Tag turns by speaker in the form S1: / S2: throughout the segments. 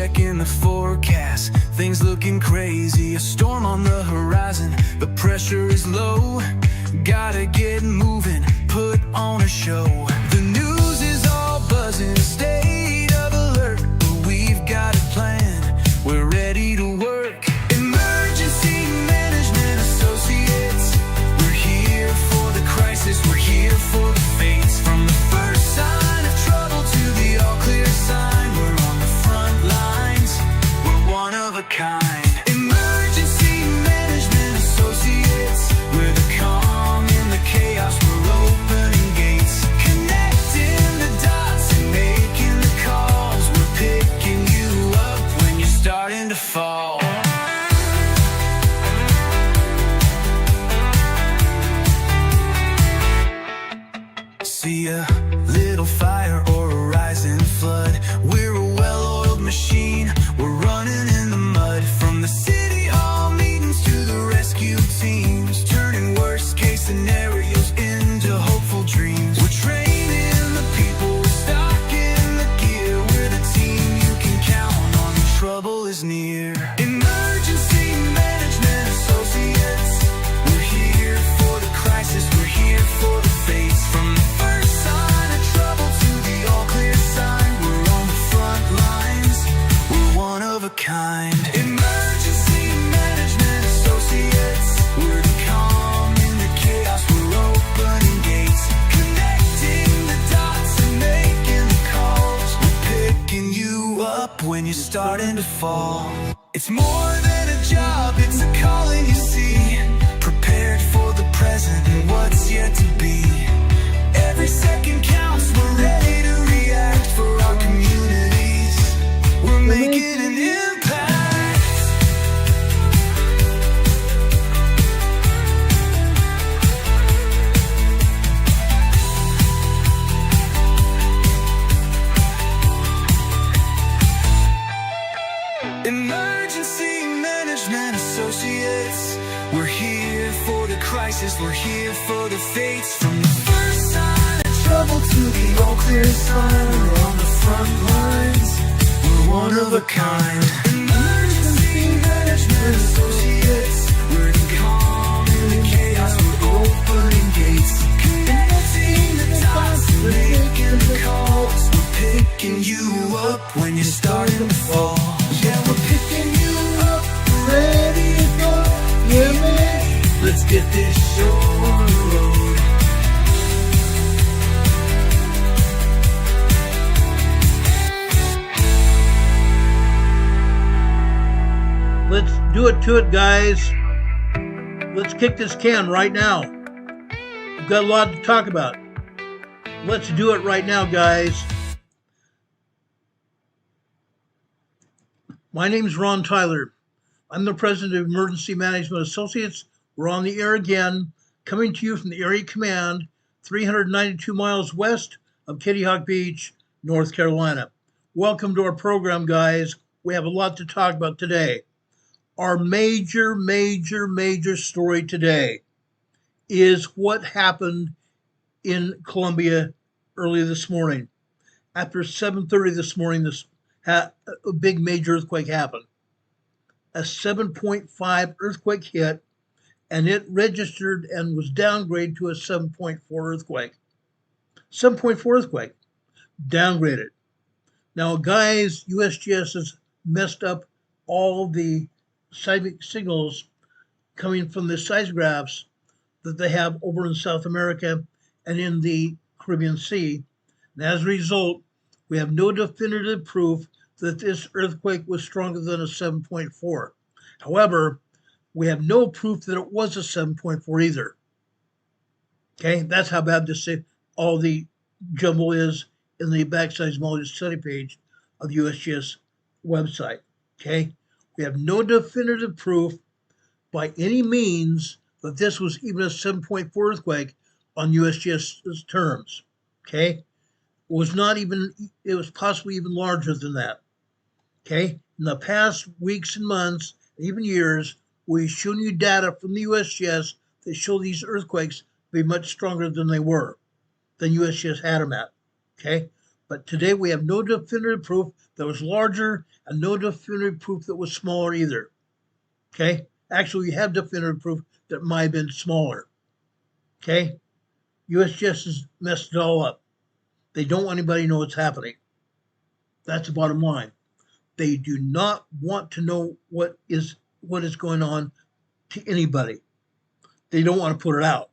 S1: checking the forecast, things looking crazy. A storm on the horizon, the pressure is low. Gotta get moving, put on a show. The news is all buzzing, state of alert, but we've got a plan, we're ready to work. Emergency Management Associates, we're here for the crisis, we're here for the fates. From the first sign of trouble to the all clear sign, we're on the front lines, we're one of a kind. Emergency Management Associates, we're the calm in the chaos, we're opening gates, connecting the dots and making the calls. We're picking you up when you're starting to fall. See a little fire or a rising flood, we're a well-oiled machine, we're running in the mud. From the city hall meetings to the rescue teams, turning worst case scenarios into hopeful dreams. We're training the people, we're stocking the gear, we're the team you can count on when trouble is near. Emergency Management Associates, we're here for the crisis, we're here for the fates. From the first sign of trouble to the all clear sign, we're on the front lines, we're one of a kind. Emergency Management Associates, we're the calm in the chaos, we're opening gates, connecting the dots and making the calls. We're picking you up when you're starting to fall. It's more than a job, it's a calling you see, prepared for the present and what's yet to be. Every second counts, we're ready to react for our communities, we're making an impact. Emergency Management Associates, we're here for the crisis, we're here for the fates. From the first sign of trouble to the all clear sign, we're on the front lines, we're one of a kind. Emergency Management Associates, we're the calm in the chaos, we're opening gates, connecting the dots and making the calls. We're picking you up when you're starting to fall. Yeah, we're picking you up, we're ready to go. Yeah, man, let's get this show on the road.
S2: Let's do it to it, guys. Let's kick this can right now. We've got a lot to talk about. Let's do it right now, guys. My name is Ron Tyler. I'm the president of Emergency Management Associates. We're on the air again, coming to you from the Area Command, 392 miles west of Kitty Hawk Beach, North Carolina. Welcome to our program, guys. We have a lot to talk about today. Our major story today is what happened in Columbia early this morning. After 7:30 this morning, a big major earthquake happened. A 7.5 earthquake hit, and it registered and was downgraded to a 7.4 earthquake. 7.4 earthquake, downgraded. Now, guys, USGS has messed up all the seismic signals coming from the seismographs that they have over in South America and in the Caribbean Sea. And as a result, we have no definitive proof that this earthquake was stronger than a 7.4. However, we have no proof that it was a 7.4 either. Okay, that's how bad this all the jumble is in the backside seismology study page of the USGS website. Okay, we have no definitive proof by any means that this was even a 7.4 earthquake on USGS's terms. Okay, it was possibly even larger than that. Okay, in the past weeks and months, even years, we've shown you data from the USGS that show these earthquakes be much stronger than they were, than USGS had them at. Okay, but today we have no definitive proof that was larger and no definitive proof that was smaller either. Okay? Actually, we have definitive proof that might have been smaller. Okay? USGS has messed it all up. They don't want anybody to know what's happening. That's the bottom line. They do not want to know what is going on to anybody. They don't want to put it out.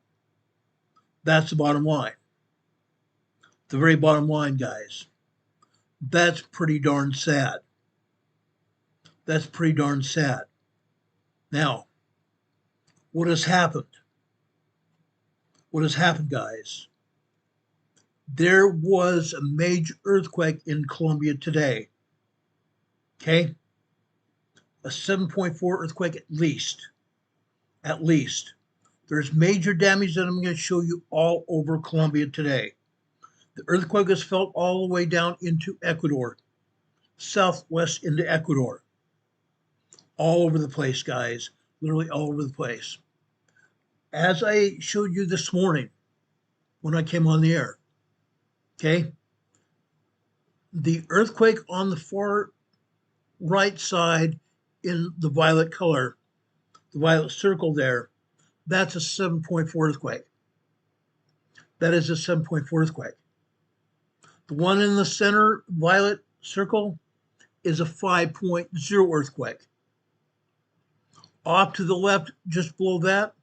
S2: That's the bottom line. The very bottom line, guys. That's pretty darn sad. That's pretty darn sad. Now, what has happened? What has happened, guys? There was a major earthquake in Colombia today. Okay? A 7.4 earthquake at least. At least. There's major damage that I'm going to show you all over Colombia today. The earthquake was felt all the way down into Ecuador, southwest into Ecuador. All over the place, guys. Literally all over the place. As I showed you this morning when I came on the air, okay? The earthquake on the far right side in the violet color, the violet circle there, that's a 7.4 earthquake. That is a 7.4 earthquake. The one in the center violet circle is a 5.0 earthquake. Off to the left, just below that,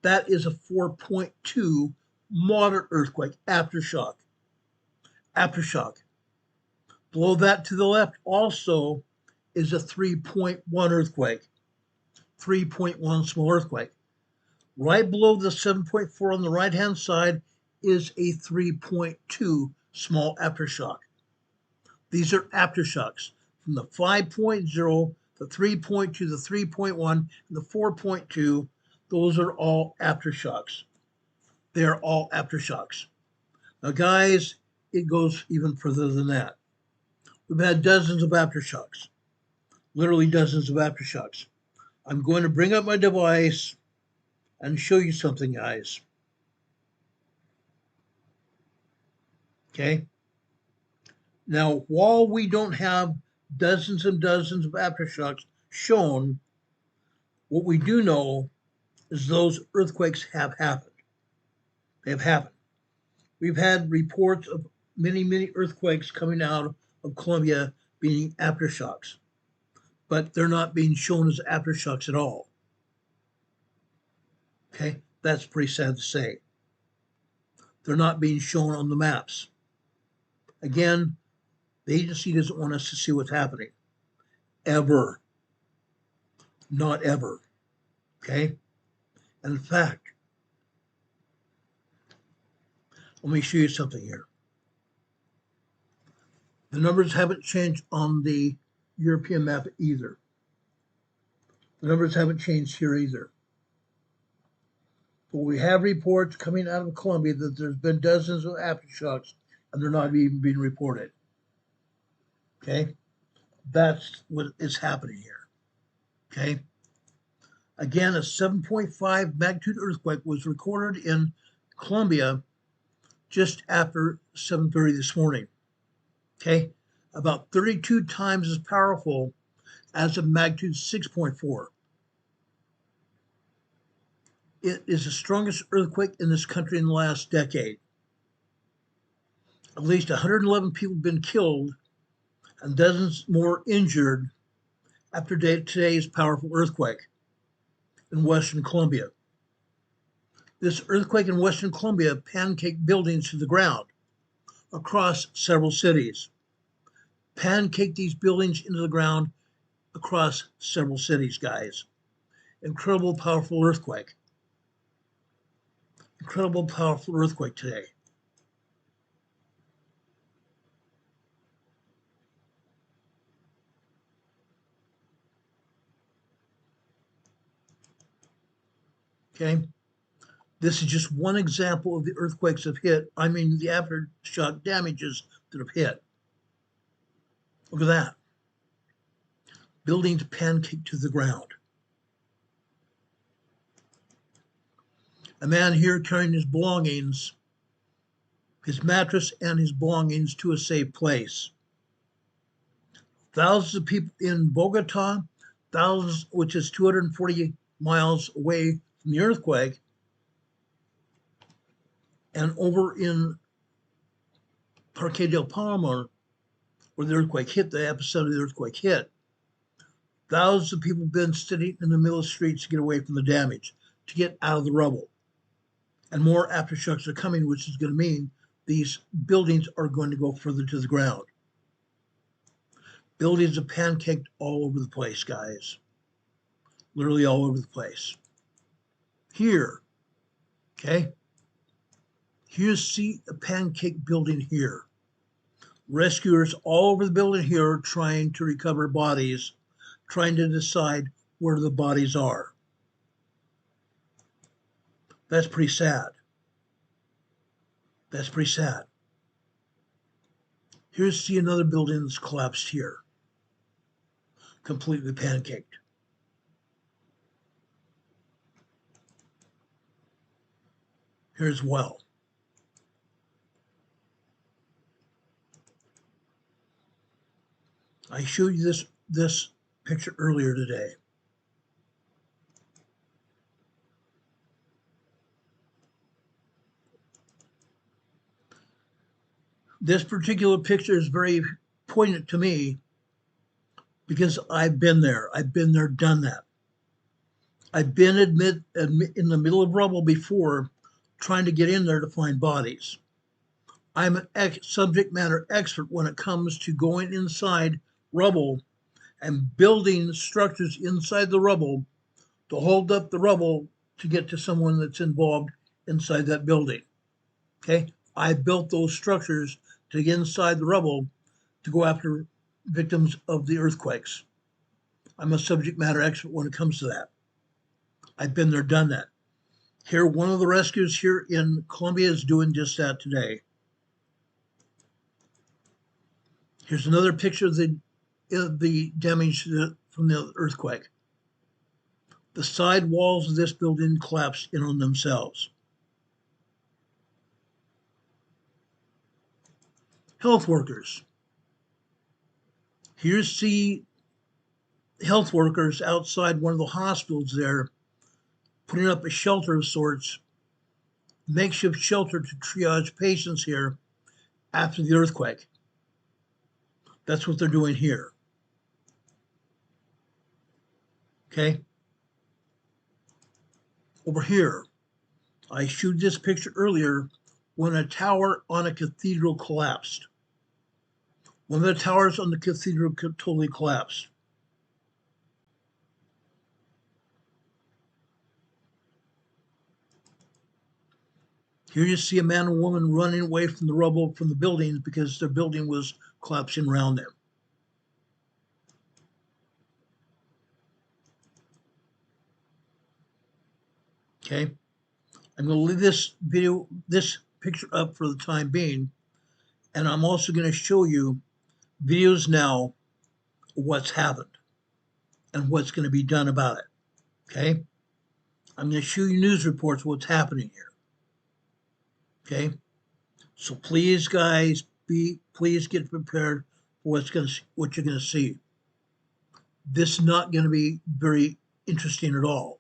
S2: that is a 4.2 moderate earthquake, aftershock. Aftershock. Below that to the left also is a 3.1 earthquake, 3.1 small earthquake. Right below the 7.4 on the right-hand side is a 3.2 small aftershock. These are aftershocks from the 5.0, the 3.2, the 3.1, and the 4.2. Those are all aftershocks. They are all aftershocks. Now, guys, it goes even further than that. We've had dozens of aftershocks, literally dozens of aftershocks. I'm going to bring up my device and show you something, guys. Okay? Now, while we don't have dozens and dozens of aftershocks shown, what we do know is those earthquakes have happened. They have happened. We've had reports of many, many earthquakes coming out of Colombia being aftershocks, but they're not being shown as aftershocks at all. Okay, that's pretty sad to say. They're not being shown on the maps. Again, the agency doesn't want us to see what's happening. Ever. Not ever. Okay? And in fact, let me show you something here. The numbers haven't changed on the European map either. The numbers haven't changed here either. But we have reports coming out of Colombia that there's been dozens of aftershocks and they're not even being reported. Okay? That's what is happening here. Okay? Again, a 7.5 magnitude earthquake was recorded in Colombia just after 7:30 this morning. Okay? About 32 times as powerful as a magnitude 6.4. It is the strongest earthquake in this country in the last decade. At least 111 people have been killed and dozens more injured after today's powerful earthquake in Western Colombia. This earthquake in Western Colombia pancaked buildings to the ground across several cities. Pancaked these buildings into the ground across several cities, guys. Incredible, powerful earthquake. Incredible, powerful earthquake today. Okay? This is just one example of the earthquakes that have hit. I mean, the aftershock damages that have hit. Look at that. Buildings pancaked to the ground. A man here carrying his belongings, his mattress and his belongings to a safe place. Thousands of people in Bogota, thousands, which is 240 miles away from the earthquake, and over in Parque del Palma, where the earthquake hit, the epicenter of the earthquake hit, thousands of people have been sitting in the middle of the streets to get away from the damage, to get out of the rubble. And more aftershocks are coming, which is going to mean these buildings are going to go further to the ground. Buildings are pancaked all over the place, guys. Literally all over the place. Here, okay? You see a pancake building here. Rescuers all over the building here trying to recover bodies, trying to decide where the bodies are. That's pretty sad. That's pretty sad. Here's see another building that's collapsed here. Completely pancaked. Here's well. I showed you this picture earlier today. This particular picture is very poignant to me because I've been there. I've been there, done that. I've been in the middle of rubble before, trying to get in there to find bodies. I'm an subject matter expert when it comes to going inside rubble and building structures inside the rubble to hold up the rubble to get to someone that's involved inside that building. Okay, I built those structures to get inside the rubble to go after victims of the earthquakes. I'm a subject matter expert when it comes to that. I've been there, done that. Here, one of the rescues here in Columbia is doing just that today. Here's another picture of the damage from the earthquake. The side walls of this building collapsed in on themselves. Health workers. Here you see health workers outside one of the hospitals there, putting up a shelter of sorts, makeshift shelter to triage patients here after the earthquake. That's what they're doing here. Okay. Over here, I showed this picture earlier when a tower on a cathedral collapsed. One of the towers on the cathedral totally collapsed. Here you see a man and woman running away from the rubble from the buildings because their building was collapsing around them. Okay, I'm going to leave this picture up for the time being, and I'm also going to show you videos now of what's happened and what's going to be done about it. Okay, I'm going to show you news reports of what's happening here. Okay, so please, guys, please get prepared for what you're going to see. This is not going to be very interesting at all.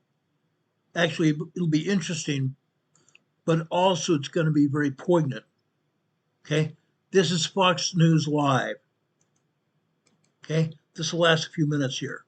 S2: Actually, it'll be interesting, but also it's going to be very poignant. Okay, this is Fox News Live. Okay, this will last a few minutes here.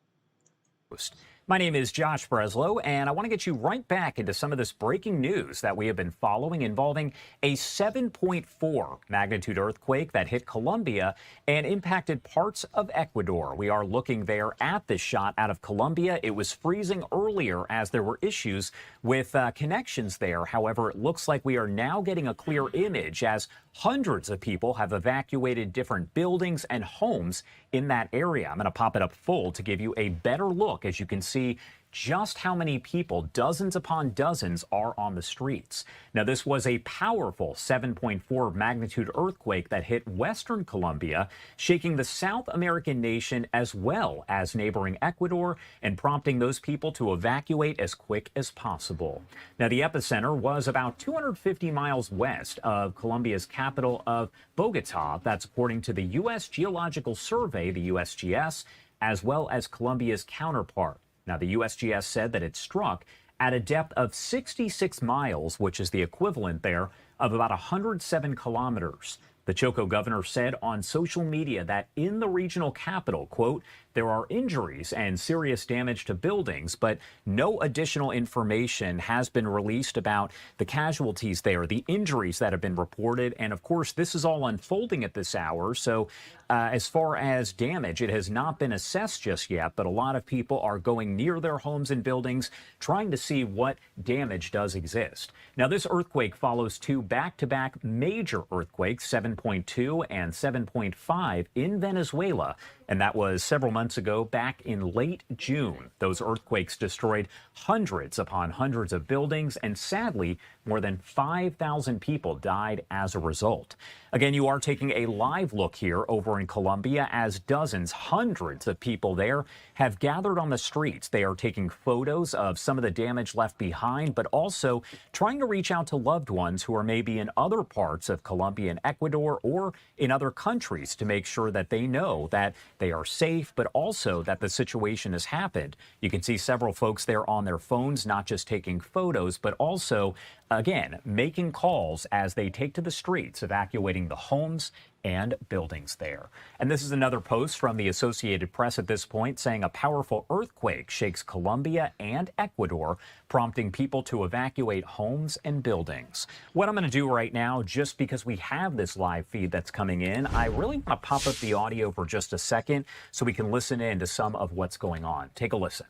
S3: My name is Josh Breslow, and I want to get you right back into some of this breaking news that we have been following involving a 7.4 magnitude earthquake that hit Colombia and impacted parts of Ecuador. We are looking there at this shot out of Colombia. It was freezing earlier as there were issues with connections there. However, it looks like we are now getting a clear image as hundreds of people have evacuated different buildings and homes in that area. I'm going to pop it up full to give you a better look. As you can see, just how many people, dozens upon dozens, are on the streets. Now, this was a powerful 7.4 magnitude earthquake that hit western Colombia, shaking the South American nation as well as neighboring Ecuador and prompting those people to evacuate as quick as possible. Now, the epicenter was about 250 miles west of Colombia's capital of Bogota. That's according to the U.S. Geological Survey, the USGS, as well as Colombia's counterpart. Now, the USGS said that it struck at a depth of 66 miles, which is the equivalent there of about 107 kilometers. The Choco governor said on social media that in the regional capital, quote, there are injuries and serious damage to buildings, but no additional information has been released about the casualties there, the injuries that have been reported. And of course, this is all unfolding at this hour. So as far as damage, it has not been assessed just yet, but a lot of people are going near their homes and buildings, trying to see what damage does exist. Now, this earthquake follows two back-to-back major earthquakes, 7.2 and 7.5 in Venezuela. And that was several months ago, back in late June. Those earthquakes destroyed hundreds upon hundreds of buildings, and sadly, more than 5,000 people died as a result. Again, you are taking a live look here over in Colombia as dozens, hundreds of people there have gathered on the streets. They are taking photos of some of the damage left behind, but also trying to reach out to loved ones who are maybe in other parts of Colombia and Ecuador or in other countries to make sure that they know that they are safe, but also that the situation has happened. You can see several folks there on their phones, not just taking photos, but also, again, making calls as they take to the streets, evacuating the homes and buildings there. And this is another post from the Associated Press at this point saying a powerful earthquake shakes Colombia and Ecuador, prompting people to evacuate homes and buildings. What I'm going to do right now, just because we have this live feed that's coming in, I really want to pop up the audio for just a second so we can listen in to some of what's going on. Take a listen.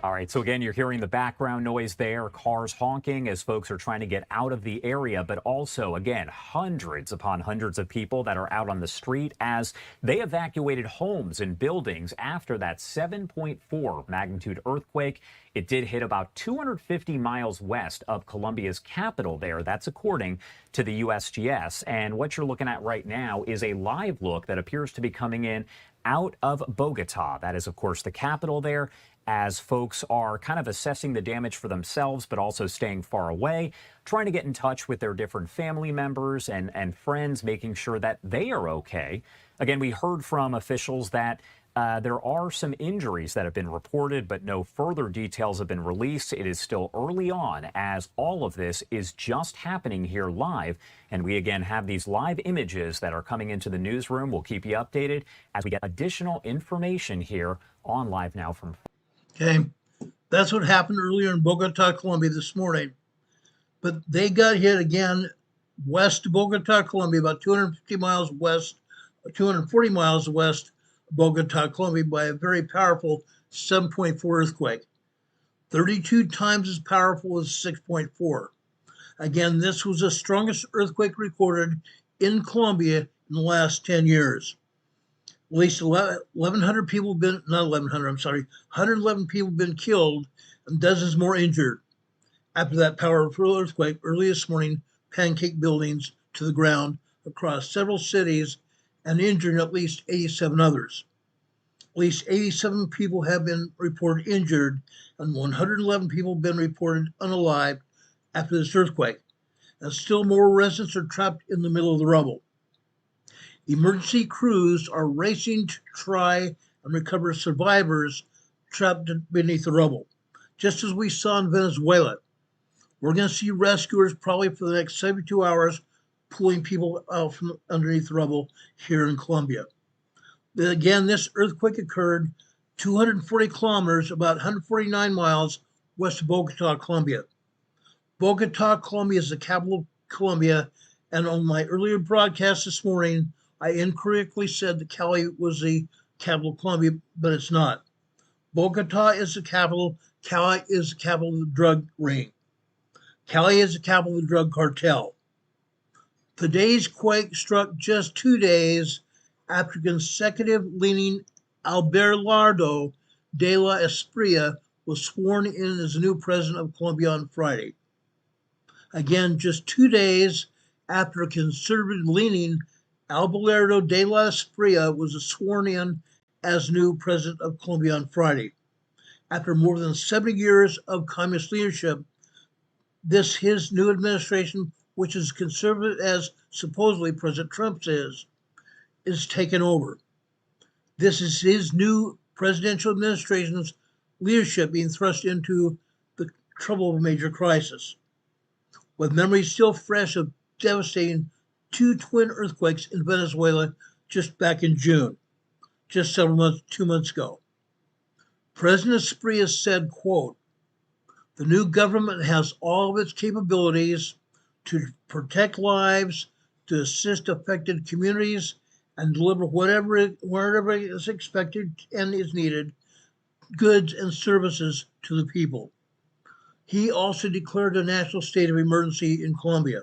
S3: All right, so again, you're hearing the background noise there, cars honking as folks are trying to get out of the area, but also, again, hundreds upon hundreds of people that are out on the street as they evacuated homes and buildings after that 7.4 magnitude earthquake. It did hit about 250 miles west of Colombia's capital there. That's according to the USGS. And what you're looking at right now is a live look that appears to be coming in out of Bogota. That is, of course, the capital there, as folks are kind of assessing the damage for themselves, but also staying far away, trying to get in touch with their different family members and friends, making sure that they are okay. Again, we heard from officials that there are some injuries that have been reported, but no further details have been released. It is still early on as all of this is just happening here live. And we again have these live images that are coming into the newsroom. We'll keep you updated as we get additional information here on Live Now from.
S2: Okay, that's what happened earlier in Bogota, Colombia this morning. But they got hit again west of Bogota, Colombia, about 250 miles west, 240 miles west of Bogota, Colombia, by a very powerful 7.4 earthquake, 32 times as powerful as 6.4. Again, this was the strongest earthquake recorded in Colombia in the last 10 years. At least 1,100 people been, not 1,100, I'm sorry, 111 people been killed and dozens more injured. After that powerful earthquake early this morning, pancake buildings to the ground across several cities and injuring at least 87 others. At least 87 people have been reported injured, and 111 people have been reported unalive after this earthquake. And still more residents are trapped in the middle of the rubble. Emergency crews are racing to try and recover survivors trapped beneath the rubble. Just as we saw in Venezuela, we're going to see rescuers probably for the next 72 hours pulling people out from underneath the rubble here in Colombia. Again, this earthquake occurred 240 kilometers, about 149 miles west of Bogota, Colombia. Bogota, Colombia is the capital of Colombia, and on my earlier broadcast this morning, I incorrectly said that Cali was the capital of Colombia, but it's not. Bogota is the capital. Cali is the capital of the drug ring. Cali is the capital of the drug cartel. Today's quake struck just 2 days after consecutive leaning Abelardo de la Espriella was sworn in as the new president of Colombia on Friday. Again, just 2 days after conservative leaning Abelardo de la Espriella was sworn in as new president of Colombia on Friday. After more than 70 years of communist leadership, his new administration, which is conservative as supposedly President Trump's is taken over. This is his new presidential administration's leadership being thrust into the trouble of a major crisis. With memories still fresh of devastating 2 twin earthquakes in Venezuela just back in June, just 2 months ago. President Espriella said, quote, "The new government has all of its capabilities to protect lives, to assist affected communities, and deliver wherever is expected and is needed, goods and services to the people." He also declared a national state of emergency in Colombia.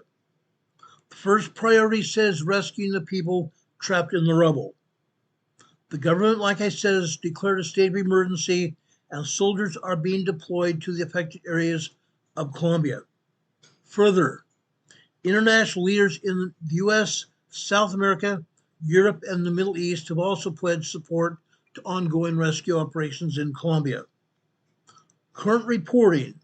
S2: The first priority says rescuing the people trapped in the rubble. The government, like I said, has declared a state of emergency, and soldiers are being deployed to the affected areas of Colombia. Further, international leaders in the U.S., South America, Europe, and the Middle East have also pledged support to ongoing rescue operations in Colombia. Current reporting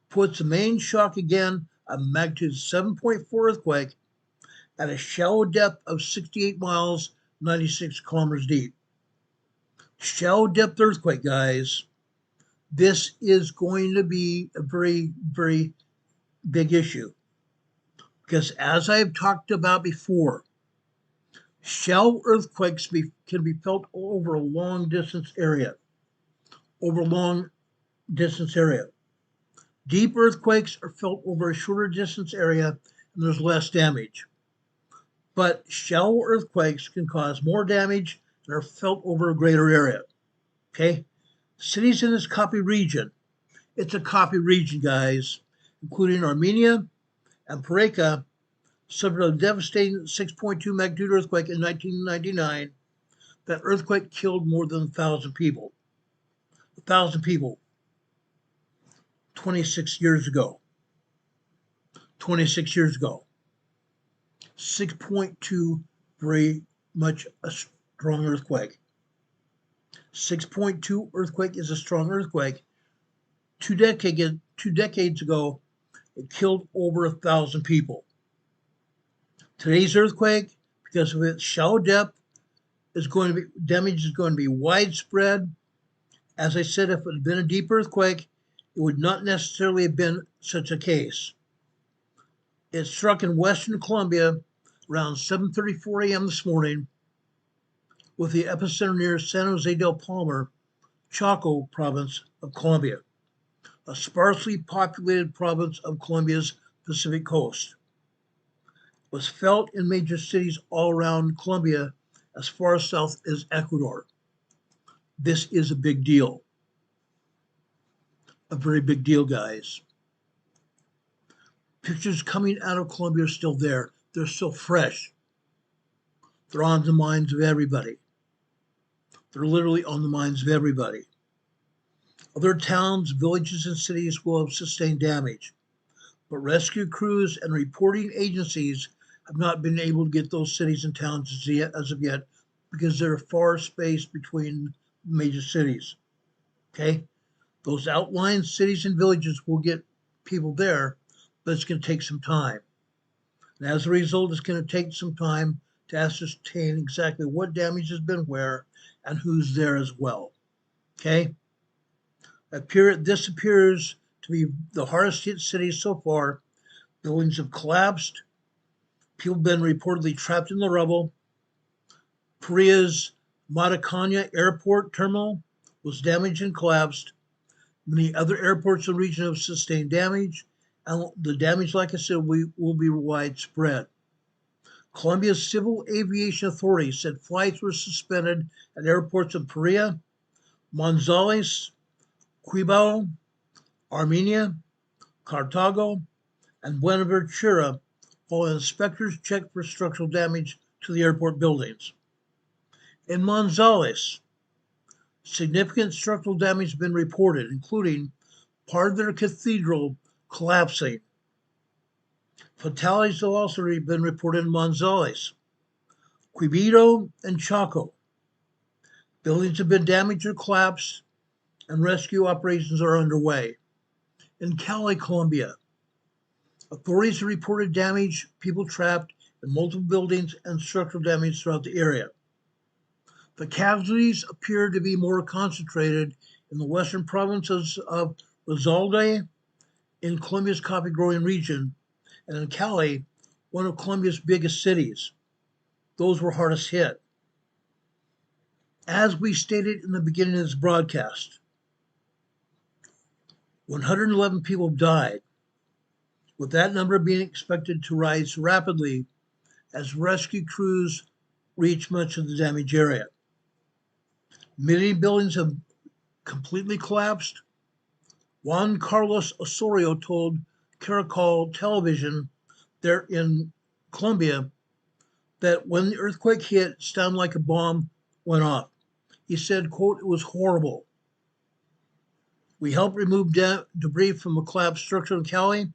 S2: puts the main shock again, a magnitude 7.4 earthquake at a shallow depth of 68 miles, 96 kilometers deep. Shallow depth earthquake, guys. This is going to be a very, very big issue. Because as I've talked about before, shallow earthquakes can be felt over a long distance area. Deep earthquakes are felt over a shorter distance area and there's less damage. But shallow earthquakes can cause more damage and are felt over a greater area. Okay? Cities in this copy region, it's a copy region, guys, including Armenia and Pareka, suffered a devastating 6.2 magnitude earthquake in 1999. That earthquake killed more than 1,000 people. 1,000 people. 26 years ago. 6.2, very much a strong earthquake. 6.2 earthquake is a strong earthquake. 2 decades ago, it killed over 1,000 people. Today's earthquake, because of its shallow depth, damage is going to be widespread. As I said, if it had been a deep earthquake, it would not necessarily have been such a case. It struck in western Colombia around 7:34 a.m. this morning, with the epicenter near San Jose del Palmar, Chaco province of Colombia, a sparsely populated province of Colombia's Pacific coast. It was felt in major cities all around Colombia as far south as Ecuador. This is a big deal. A very big deal, guys. Pictures coming out of Colombia are still there. They're still fresh. They're on the minds of everybody. They're literally on the minds of everybody. Other towns, villages, and cities will have sustained damage, but rescue crews and reporting agencies have not been able to get those cities and towns as of yet because they're far spaced between major cities. Okay? Those outlying cities and villages will get people there, but it's going to take some time. And as a result, it's going to take some time to ascertain exactly what damage has been where and who's there as well. Okay? This appears to be the hardest hit city so far. Buildings have collapsed. People have been reportedly trapped in the rubble. Korea's Morganton airport terminal was damaged and collapsed. Many other airports in the region have sustained damage, and the damage, like I said, will be widespread. Colombia's Civil Aviation Authority said flights were suspended at airports in Pereira, Manizales, Cibao, Armenia, Cartago, and Buenaventura, while inspectors checked for structural damage to the airport buildings. In Manizales, significant structural damage has been reported, including part of their cathedral collapsing. Fatalities have also been reported in Manizales, Quibito, and Chaco. Buildings have been damaged or collapsed, and rescue operations are underway. In Cali, Colombia, authorities have reported damage, people trapped in multiple buildings, and structural damage throughout the area. The casualties appear to be more concentrated in the western provinces of Rizalde, in Colombia's coffee growing region, and in Cali, one of Colombia's biggest cities. Those were hardest hit. As we stated in the beginning of this broadcast, 111 people have died, with that number being expected to rise rapidly as rescue crews reach much of the damaged area. Many buildings have completely collapsed. Juan Carlos Osorio told Caracol Television there in Colombia that when the earthquake hit, it sounded like a bomb went off. He said, quote, "It was horrible. We helped remove debris from a collapsed structure in Cali.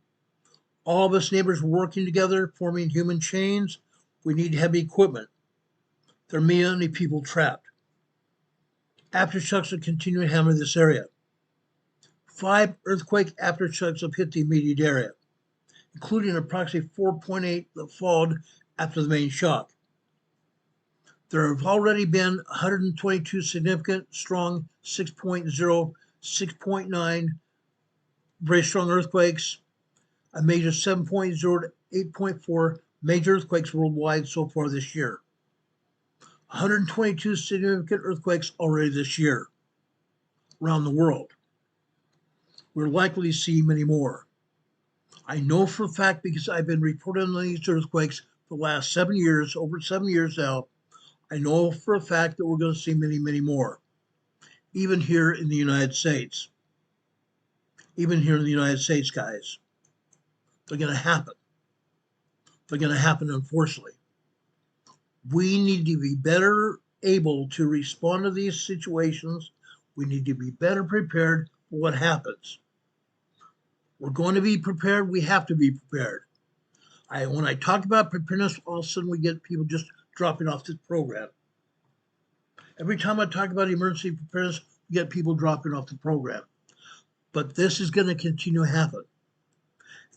S2: All of us neighbors were working together, forming human chains. We need heavy equipment. There are many people trapped." Aftershocks are continuing to hammer this area. 5 earthquake aftershocks have hit the immediate area, including approximately 4.8 that followed after the main shock. There have already been 122 significant, strong 6.0, 6.9, very strong earthquakes, a major 7.0 to 8.4 major earthquakes worldwide so far this year. 122 significant earthquakes already this year around the world. We're likely to see many more. I know for a fact because I've been reporting on these earthquakes for the last 7 years, over 7 years now. I know for a fact that we're going to see many, many more, even here in the United States. Even here in the United States, guys. They're going to happen. They're going to happen, unfortunately. We need to be better able to respond to these situations. We need to be better prepared for what happens. We're going to be prepared. We have to be prepared. When I talk about preparedness, all of a sudden we get people just dropping off this program. Every time I talk about emergency preparedness, we get people dropping off the program. But this is going to continue to happen.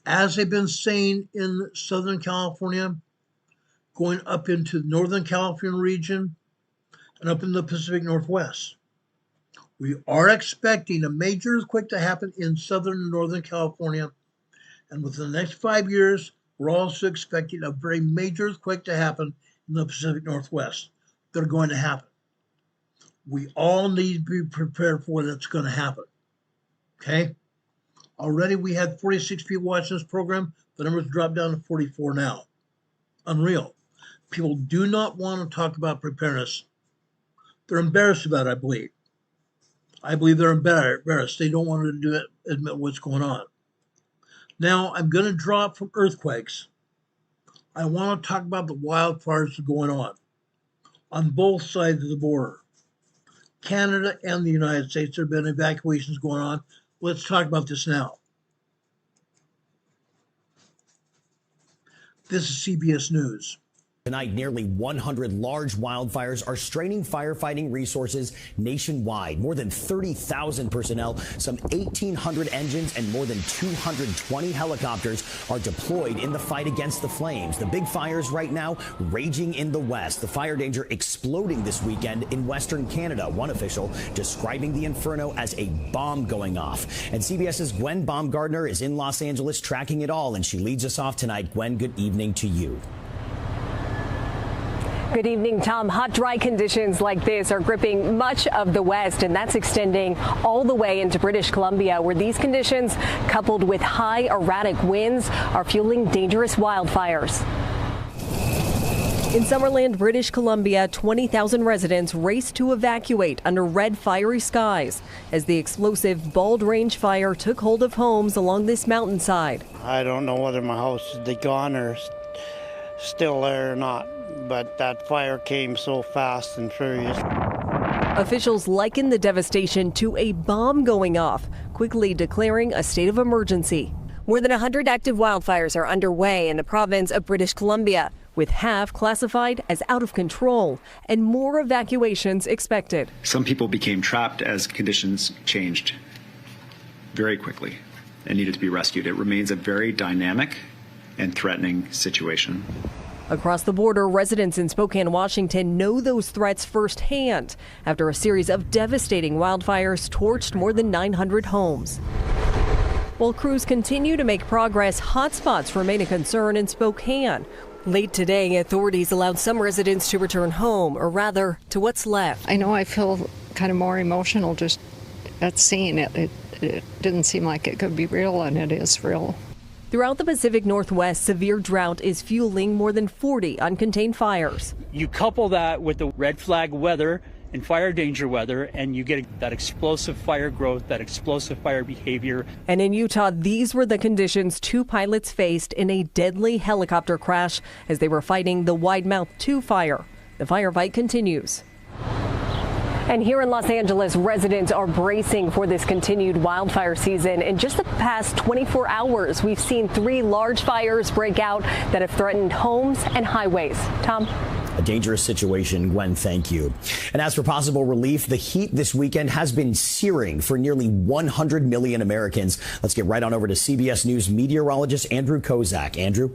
S2: As they've been saying in Southern California, going up into the Northern California region and up in the Pacific Northwest. We are expecting a major earthquake to happen in Southern and Northern California. And within the next 5 years, we're also expecting a very major earthquake to happen in the Pacific Northwest. They're going to happen. We all need to be prepared for when it's going to happen. Okay? Already we had 46 people watching this program. The numbers dropped down to 44 now. Unreal. People do not want to talk about preparedness. They're embarrassed about it, I believe. I believe they're embarrassed. They don't want to admit what's going on. Now, I'm going to drop from earthquakes. I want to talk about the wildfires that are going on both sides of the border. Canada and the United States, there have been evacuations going on. Let's talk about this now. This is CBS News.
S4: Tonight, nearly 100 large wildfires are straining firefighting resources nationwide. More than 30,000 personnel, some 1,800 engines, and more than 220 helicopters are deployed in the fight against the flames. The big fires right now raging in the west. The fire danger exploding this weekend in Western Canada. One official describing the inferno as a bomb going off. And CBS's Gwen Baumgartner is in Los Angeles tracking it all, and she leads us off tonight. Gwen, good evening to you.
S5: Good evening, Tom. Hot, dry conditions like this are gripping much of the West, and that's extending all the way into British Columbia, where these conditions, coupled with high erratic winds, are fueling dangerous wildfires. In Summerland, British Columbia, 20,000 residents raced to evacuate under red, fiery skies as the explosive Bald Range fire took hold of homes along this mountainside.
S6: I don't know whether my house is gone or still there or not, but that fire came so fast and furious.
S5: Officials liken the devastation to a bomb going off, quickly declaring a state of emergency. More than 100 active wildfires are underway in the province of British Columbia, with half classified as out of control and more evacuations expected.
S7: Some people became trapped as conditions changed very quickly and needed to be rescued. It remains a very dynamic and threatening situation.
S5: Across the border, residents in Spokane, Washington know those threats firsthand after a series of devastating wildfires torched more than 900 homes. While crews continue to make progress, hotspots remain a concern in Spokane. Late today, authorities allowed some residents to return home, or rather, to what's left.
S8: I know I feel kind of more emotional just at seeing it. It didn't seem like it could be real, and it is real.
S5: Throughout the Pacific Northwest, severe drought is fueling more than 40 uncontained fires.
S9: You couple that with the red flag weather and fire danger weather, and you get that explosive fire growth, that explosive fire behavior.
S5: And in Utah, these were the conditions two pilots faced in a deadly helicopter crash as they were fighting the Widemouth 2 fire. The firefight continues. And here in Los Angeles, residents are bracing for this continued wildfire season. In just the past 24 hours, we've seen 3 large fires break out that have threatened homes and highways. Tom?
S4: A dangerous situation, Gwen, thank you. And as for possible relief, the heat this weekend has been searing for nearly 100 million Americans. Let's get right on over to CBS News meteorologist Andrew Kozak. Andrew?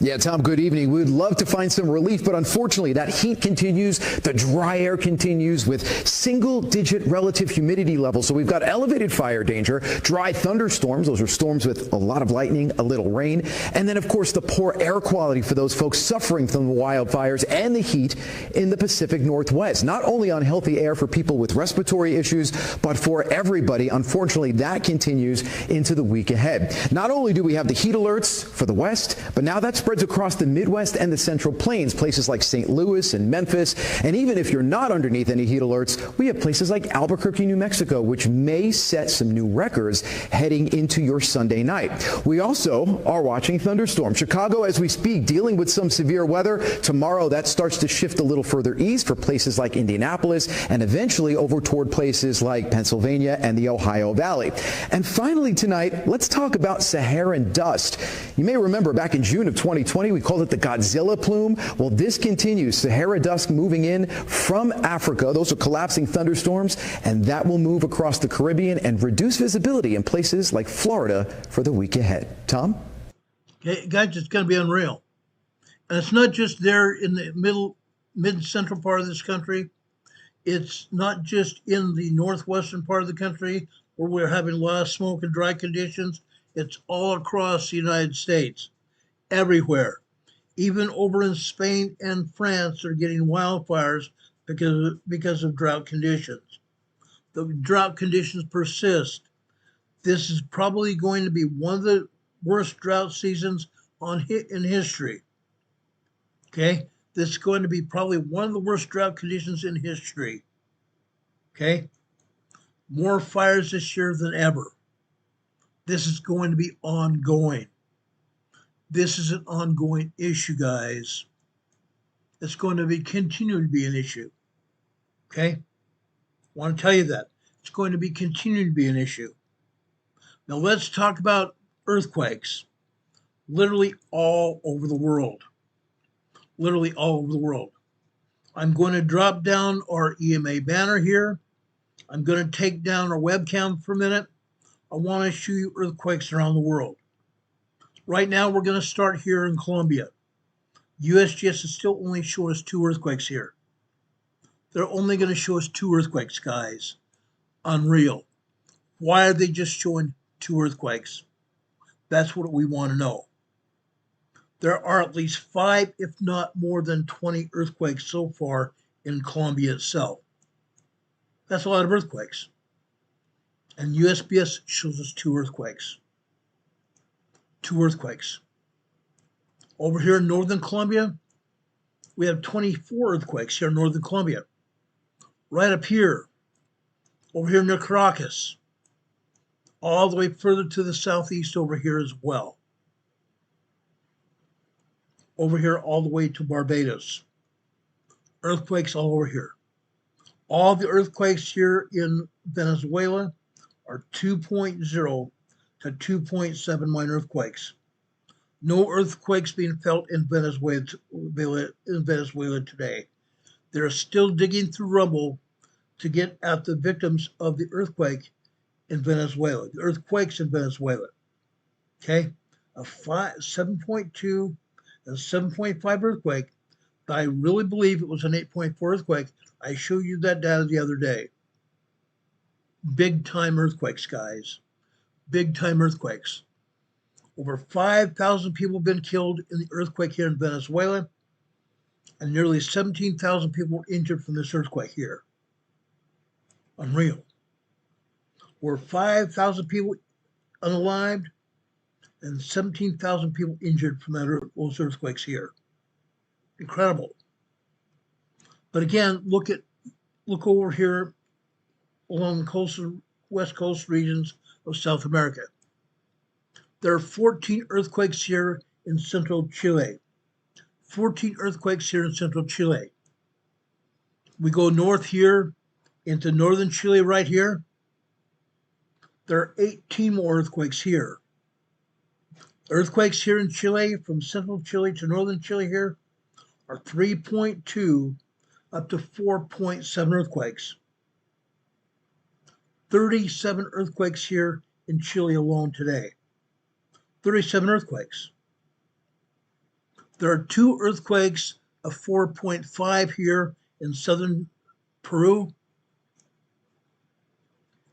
S10: Yeah, Tom, good evening. We would love to find some relief, but unfortunately that heat continues. The dry air continues with single-digit relative humidity levels. So we've got elevated fire danger, dry thunderstorms. Those are storms with a lot of lightning, a little rain. And then, of course, the poor air quality for those folks suffering from the wildfires and the heat in the Pacific Northwest. Not only unhealthy air for people with respiratory issues, but for everybody. Unfortunately, that continues into the week ahead. Not only do we have the heat alerts for the West, but now that's spreads across the Midwest and the Central Plains, places like St. Louis and Memphis. And even if you're not underneath any heat alerts, we have places like Albuquerque, New Mexico, which may set some new records heading into your Sunday night. We also are watching thunderstorms. Chicago, as we speak, dealing with some severe weather. Tomorrow, that starts to shift a little further east for places like Indianapolis and eventually over toward places like Pennsylvania and the Ohio Valley. And finally tonight, let's talk about Saharan dust. You may remember back in June of 2020, we called it the Godzilla plume. Well, this continues. Sahara dust moving in from Africa. Those are collapsing thunderstorms, and that will move across the Caribbean and reduce visibility in places like Florida for the week ahead. Tom?
S2: Okay, guys, it's going to be unreal. And it's not just there in the mid-central part of this country. It's not just in the northwestern part of the country where we're having a lot of smoke and dry conditions. It's all across the United States. Everywhere, even over in Spain and France, they're getting wildfires because of drought conditions. The drought conditions persist. This is probably going to be one of the worst drought seasons in history. Okay, this is going to be probably one of the worst drought conditions in history. Okay, more fires this year than ever. This is going to be ongoing. This is an ongoing issue, guys. It's going to continue to be an issue. Okay? I want to tell you that. It's going to be continuing to be an issue. Now let's talk about earthquakes. Literally all over the world. literally all over the world. I'm going to drop down our EMA banner here. I'm going to take down our webcam for a minute. I want to show you earthquakes around the world. Right now, we're going to start here in Colombia. USGS is still only showing us 2 earthquakes here. They're only going to show us 2 earthquakes, guys. Unreal. Why are they just showing 2 earthquakes? That's what we want to know. There are at least 5, if not more than 20 earthquakes so far in Colombia itself. That's a lot of earthquakes. And USGS shows us 2 earthquakes. 2 earthquakes. Over here in northern Colombia, we have 24 earthquakes here in northern Colombia. Right up here, over here near Caracas, all the way further to the southeast over here as well. Over here all the way to Barbados. Earthquakes all over here. All the earthquakes here in Venezuela are 2.0 to 2.7 minor earthquakes. No earthquakes being felt in Venezuela today. They're still digging through rubble to get at the victims of the earthquake in Venezuela, the earthquakes in Venezuela. Okay, a 7.2 and 7.5 earthquake. I really believe it was an 8.4 earthquake. I showed you that data the other day. Big time earthquakes, guys. Big time earthquakes. Over 5,000 people have been killed in the earthquake here in Venezuela, and nearly 17,000 people were injured from this earthquake here. Unreal. Over 5,000 people unalived and 17,000 people injured from those earthquakes here. Incredible. But again, look over here along the west coast regions of South America. There are 14 earthquakes here in central Chile. 14 earthquakes here in central Chile. We go north here into northern Chile right here. There are 18 more earthquakes here. Earthquakes here in Chile, from central Chile to northern Chile here, are 3.2 up to 4.7 earthquakes. 37 earthquakes here in Chile alone today. 37 earthquakes. There are 2 earthquakes of 4.5 here in southern Peru,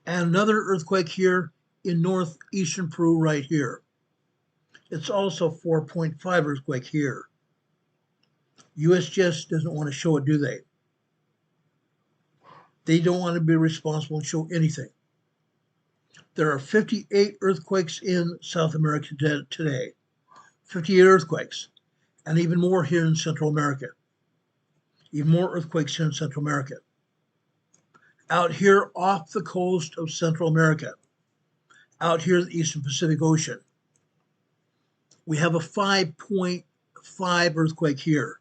S2: and another earthquake here in northeastern Peru right here. It's also 4.5 earthquake here. USGS doesn't want to show it, do they? They don't want to be responsible and show anything. There are 58 earthquakes in South America today. 58 earthquakes, and even more here in Central America. Even more earthquakes here in Central America. Out here off the coast of Central America, out here in the Eastern Pacific Ocean, we have a 5.5 earthquake here.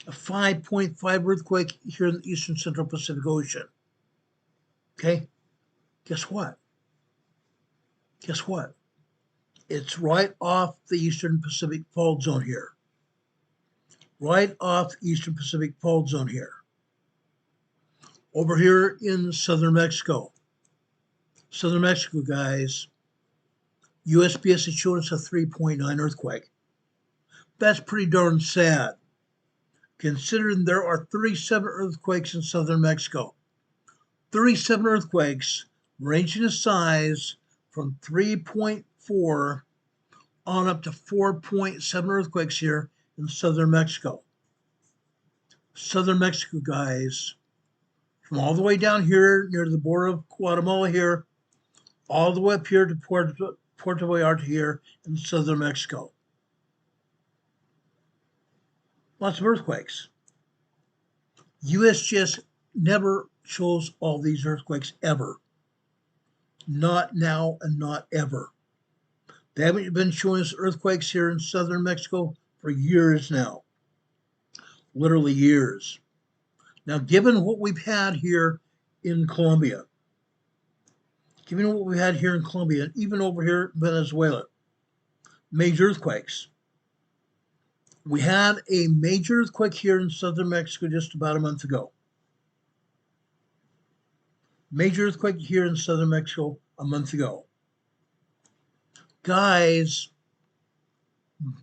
S2: A 5.5 earthquake here in the Eastern Central Pacific Ocean. Okay, guess what? Guess what? It's right off the Eastern Pacific Fault Zone here. Right off the Eastern Pacific Fault Zone here. Over here in southern Mexico. Southern Mexico, guys. USGS is showing us a 3.9 earthquake. That's pretty darn sad, considering there are 37 earthquakes in southern Mexico. 37 earthquakes ranging in size from 3.4 on up to 4.7 earthquakes here in southern Mexico. Southern Mexico, guys, from all the way down here near the border of Guatemala here, all the way up here to Puerto Vallarta here in southern Mexico. Lots of earthquakes. USGS never shows all these earthquakes ever. Not now and not ever. They haven't been showing us earthquakes here in southern Mexico for years now. Literally years. Now, given what we've had here in Colombia, and even over here in Venezuela, major earthquakes. We had a major earthquake here in southern Mexico just about a month ago. Major earthquake here in southern Mexico a month ago. Guys,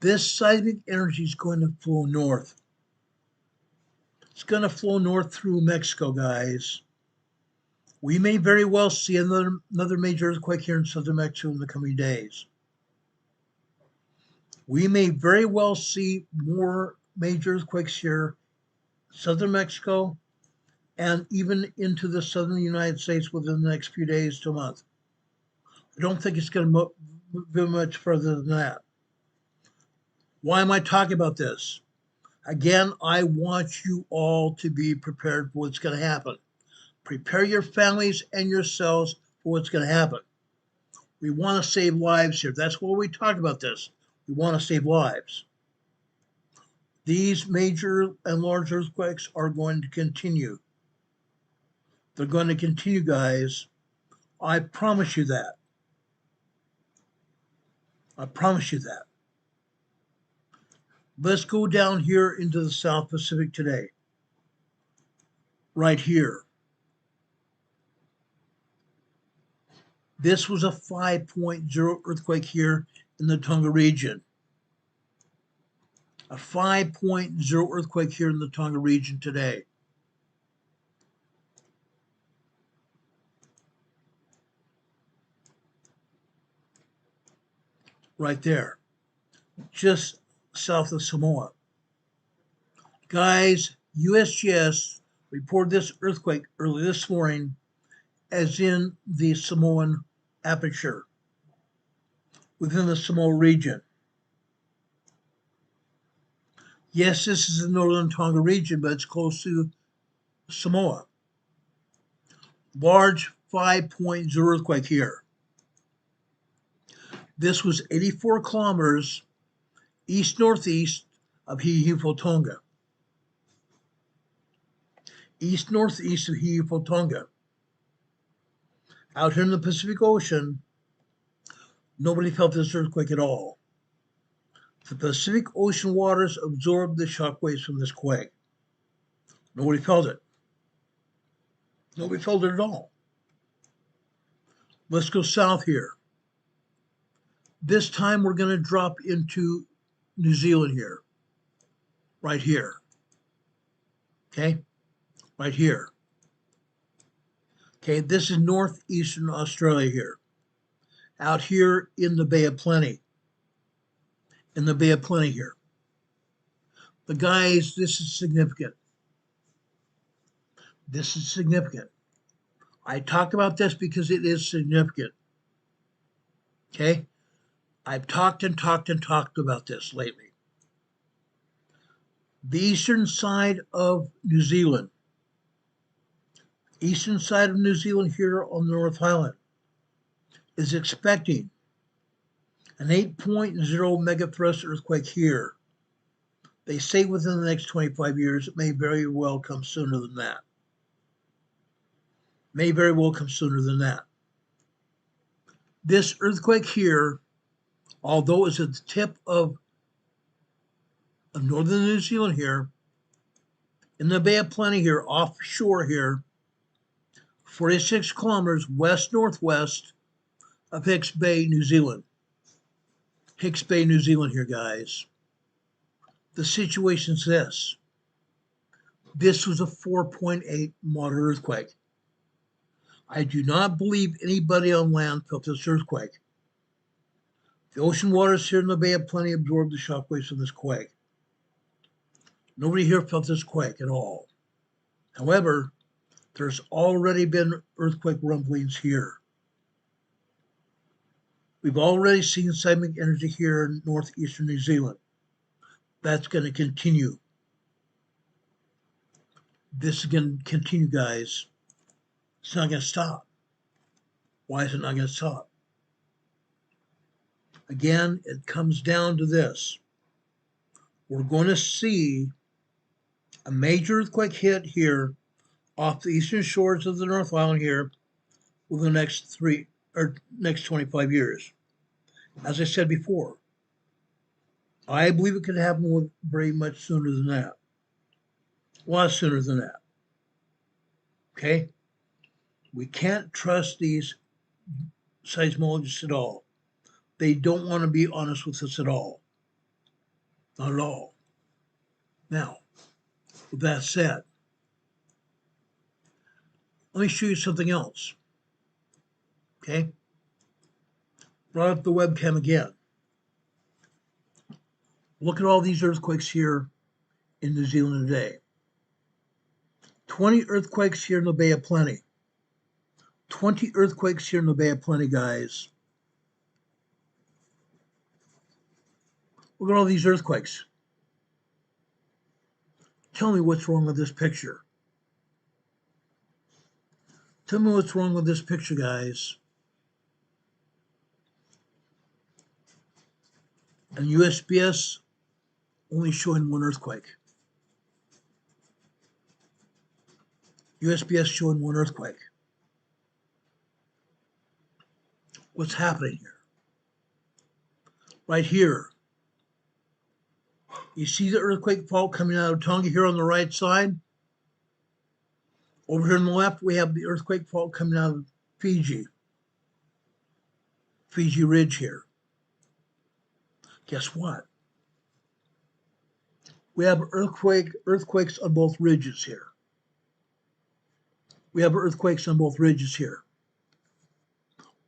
S2: this seismic energy is going to flow north. It's going to flow north through Mexico, guys. We may very well see another major earthquake here in southern Mexico in the coming days. We may very well see more major earthquakes here, southern Mexico, and even into the southern United States within the next few days to a month. I don't think it's going to go much further than that. Why am I talking about this? Again, I want you all to be prepared for what's going to happen. Prepare your families and yourselves for what's going to happen. We want to save lives here. That's why we talk about this. We want to save lives. These major and large earthquakes are going to continue. They're going to continue, guys. I promise you that. I promise you that. Let's go down here into the South Pacific today. Right here. This was a 5.0 earthquake here in the Tonga region. A 5.0 earthquake here in the Tonga region today. Right there. Just south of Samoa. Guys, USGS reported this earthquake early this morning as in the Samoan aperture within the Samoa region. Yes, this is the northern Tonga region, but it's close to Samoa. Large 5.0 earthquake here. This was 84 kilometers east-northeast of Hiihifotonga. East-northeast of Hiihifotonga. Out here in the Pacific Ocean, nobody felt this earthquake at all. The Pacific Ocean waters absorbed the shockwaves from this quake. Nobody felt it. Nobody felt it at all. Let's go south here. This time we're going to drop into New Zealand here. Right here. Okay? Right here. Okay, this is northeastern Australia here. Out here in the Bay of Plenty. In the Bay of Plenty here. But guys, this is significant. This is significant. I talk about this because it is significant. Okay? I've talked about this lately. The eastern side of New Zealand. Eastern side of New Zealand here on the North Island is expecting an 8.0 megathrust earthquake here. They say within the next 25 years. It may very well come sooner than that. May very well come sooner than that. This earthquake here, although it's at the tip of northern New Zealand here, in the Bay of Plenty here, offshore here, 46 kilometers west-northwest of Hicks Bay, New Zealand. Hicks Bay, New Zealand here, guys. The situation's this. This was a 4.8 moderate earthquake. I do not believe anybody on land felt this earthquake. The ocean waters here in the Bay of Plenty absorbed the shockwaves from this quake. Nobody here felt this quake at all. However, there's already been earthquake rumblings here. We've already seen seismic energy here in northeastern New Zealand. That's going to continue. This is going to continue, guys. It's not going to stop. Why is it not going to stop? Again, it comes down to this. We're going to see a major earthquake hit here off the eastern shores of the North Island here within the next 25 years. As I said before, I believe it could happen very much sooner than that. A lot sooner than that. Okay? We can't trust these seismologists at all. They don't want to be honest with us at all. Not at all. Now, with that said, let me show you something else. Okay? Brought up the webcam again. Look at all these earthquakes here in New Zealand today. 20 earthquakes here in the Bay of Plenty. 20 earthquakes here in the Bay of Plenty, guys. Look at all these earthquakes. Tell me what's wrong with this picture. Tell me what's wrong with this picture, guys. And USPS only showing one earthquake. USPS showing one earthquake. What's happening here? Right here. You see the earthquake fault coming out of Tonga here on the right side? Over here on the left, we have the earthquake fault coming out of Fiji. Fiji Ridge here. Guess what? We have earthquakes on both ridges here. We have earthquakes on both ridges here.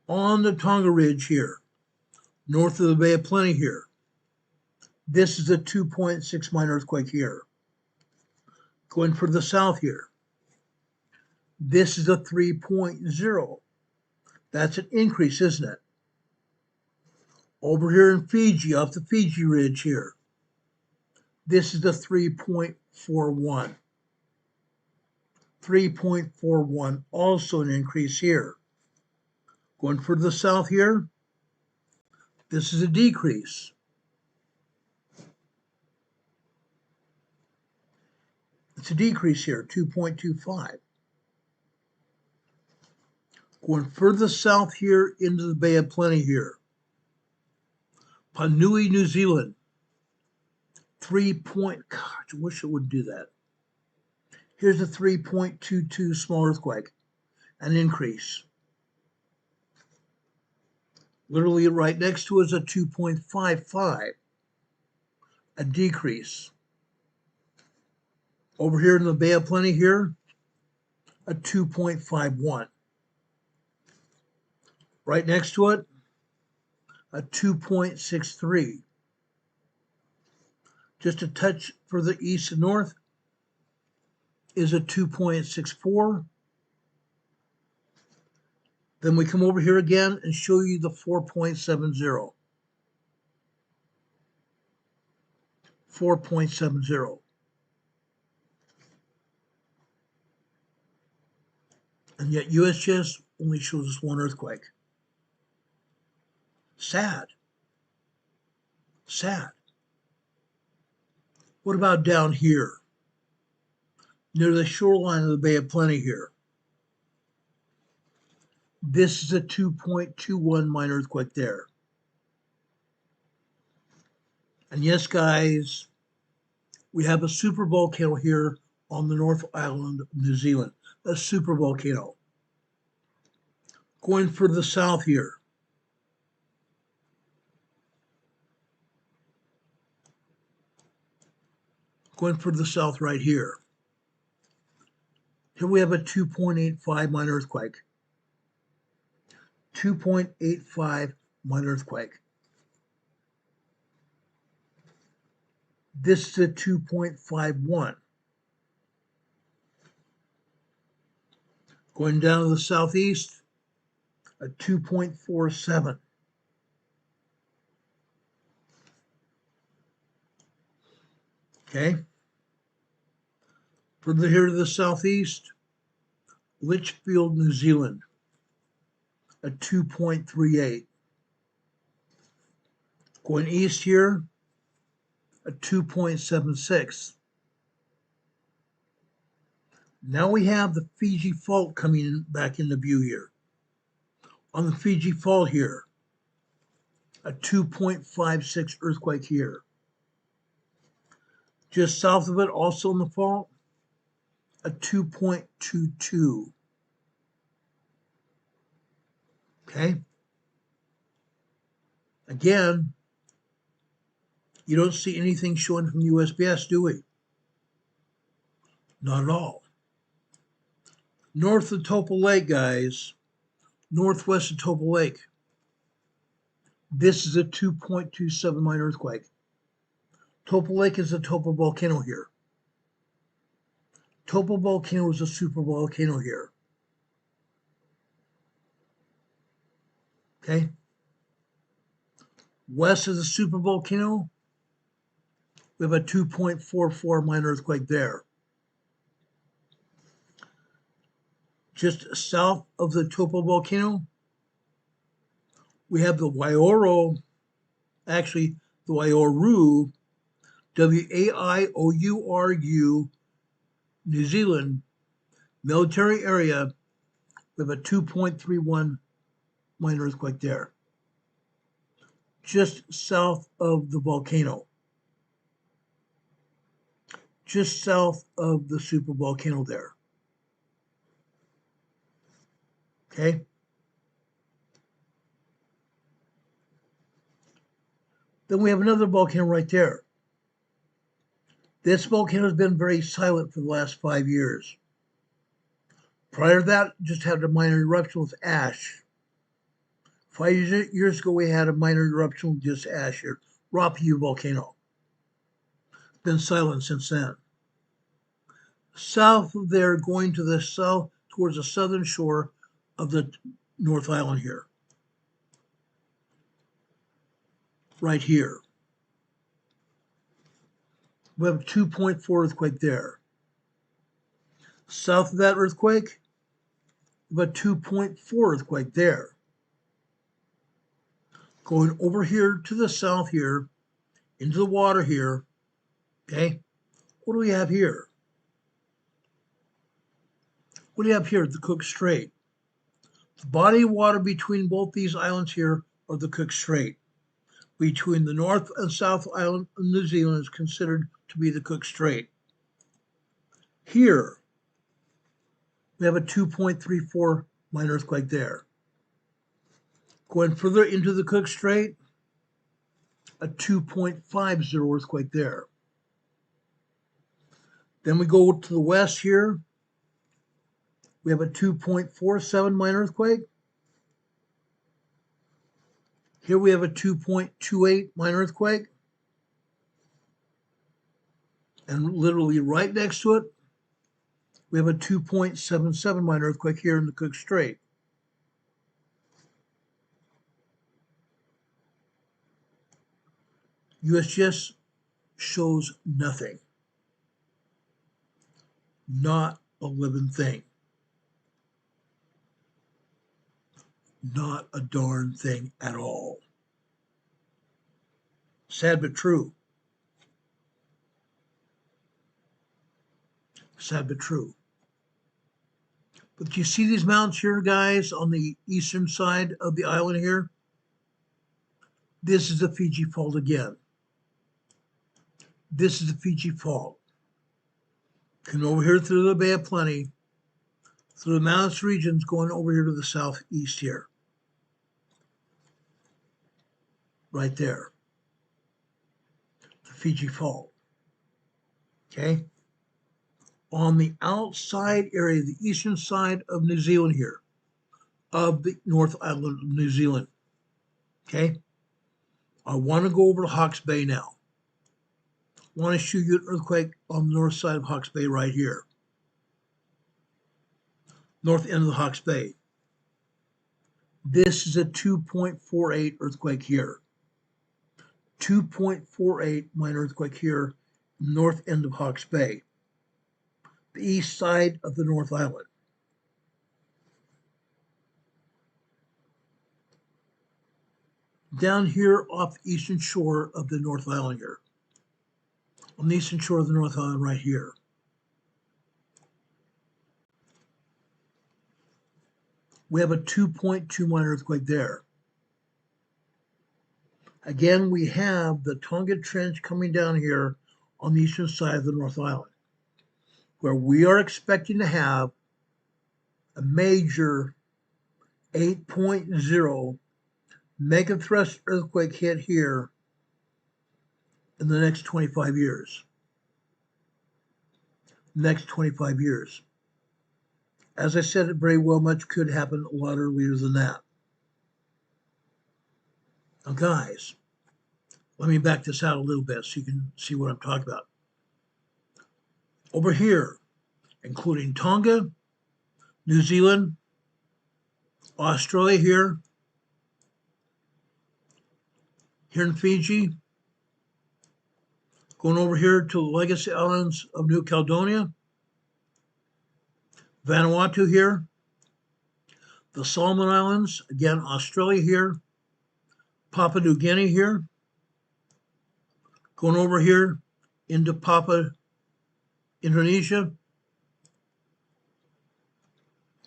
S2: On the Tonga Ridge here, north of the Bay of Plenty here, this is a 2.6 minor earthquake here. Going for the south here, this is a 3.0. That's an increase, isn't it? Over here in Fiji, off the Fiji Ridge here, this is the 3.41. 3.41, also an increase here. Going for the south here, this is a decrease. It's a decrease here, 2.25. Going further south here into the Bay of Plenty here. Panui, New Zealand, gosh, I wish it would do that. Here's a 3.22 small earthquake, an increase. Literally right next to it is a 2.55, a decrease. Over here in the Bay of Plenty here, a 2.51. Right next to it, a 2.63. Just a touch further east and north is a 2.64. Then we come over here again and show you the 4.70. 4.70. And yet USGS only shows us one earthquake. Sad. Sad. What about down here? Near the shoreline of the Bay of Plenty here. This is a 2.21 minor earthquake there. And yes, guys, we have a super volcano here on the North Island of New Zealand. A super volcano. Going further south here. Going further south right here. Here we have a 2.85 minor earthquake. 2.85 minor earthquake. This is a 2.51. Going down to the southeast, a 2.47. Okay. Further here to the southeast, Litchfield, New Zealand, a 2.38. Going east here, a 2.76. Now we have the Fiji Fault coming back into view here. On the Fiji Fault here, a 2.56 earthquake here. Just south of it, also in the fault, a 2.22. Okay. Again, you don't see anything showing from USPS, do we? Not at all. North of Topol Lake, guys, northwest of Topol Lake, this is a 2.27 minor earthquake. Topol Lake is a Topol volcano here. Topol volcano is a super volcano here. Okay. West of the super volcano, we have a 2.44 minor earthquake there. Just south of the Topol volcano, we have the Waioro, actually the Waioro, Waiouru, New Zealand military area. We have a 2.31 minor earthquake there. Just south of the volcano. Just south of the super volcano there. Okay. Then we have another volcano right there. This volcano has been very silent for the last 5 years. Prior to that, just had a minor eruption with ash. 5 years ago, we had a minor eruption with just ash here. Rapiu volcano. Been silent since then. South of there, going to the south, towards the southern shore of the North Island here. Right here. We have a 2.4 earthquake there. South of that earthquake, we have a 2.4 earthquake there. Going over here to the south here, into the water here, okay? What do we have here? What do you have here? The Cook Strait. The body of water between both these islands here are the Cook Strait. Between the North and South Island of New Zealand is considered to be the Cook Strait. Here, we have a 2.34 minor earthquake there. Going further into the Cook Strait, a 2.50 earthquake there. Then we go to the west here. We have a 2.47 minor earthquake. Here we have a 2.28 minor earthquake. And literally right next to it, we have a 2.77 minor earthquake here in the Cook Strait. USGS shows nothing. Not a living thing. Not a darn thing at all. Sad but true. Sad but true. But you see these mountains here, guys, on the eastern side of the island here? This is the Fiji Fault again. This is the Fiji Fault. Come over here through the Bay of Plenty, through the mountainous regions, going over here to the southeast here. Right there. The Fiji Fault. Okay? On the outside area, the eastern side of New Zealand here, of the North Island of New Zealand. Okay? I want to go over to Hawke's Bay now. I want to show you an earthquake on the north side of Hawke's Bay right here. North end of the Hawke's Bay. This is a 2.48 earthquake here. 2.48 minor earthquake here, north end of Hawke's Bay. The east side of the North Island. Down here off the eastern shore of the North Island here. On the eastern shore of the North Island right here. We have a 2.2 minor earthquake there. Again, we have the Tonga Trench coming down here on the eastern side of the North Island, where we are expecting to have a major 8.0 megathrust earthquake hit here in the next 25 years. Next 25 years. As I said, it very well much could happen a lot earlier than that. Now, guys, let me back this out a little bit so you can see what I'm talking about. Over here, including Tonga, New Zealand, Australia here in Fiji, going over here to the Legacy Islands of New Caledonia, Vanuatu here, the Solomon Islands, again, Australia here, Papua New Guinea here, going over here into Papua, Indonesia,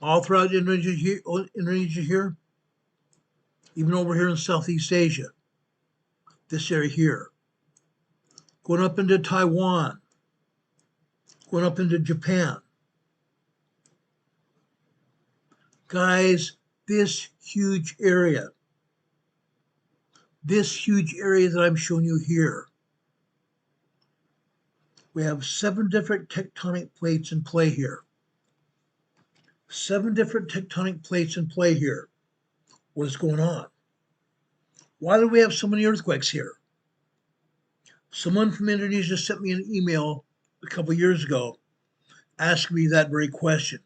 S2: all throughout Indonesia here, even over here in Southeast Asia, this area here, going up into Taiwan, going up into Japan. Guys, this huge area that I'm showing you here, we have 7 different tectonic plates in play here. 7 different tectonic plates in play here. What is going on? Why do we have so many earthquakes here? Someone from Indonesia sent me an email a couple years ago asking me that very question.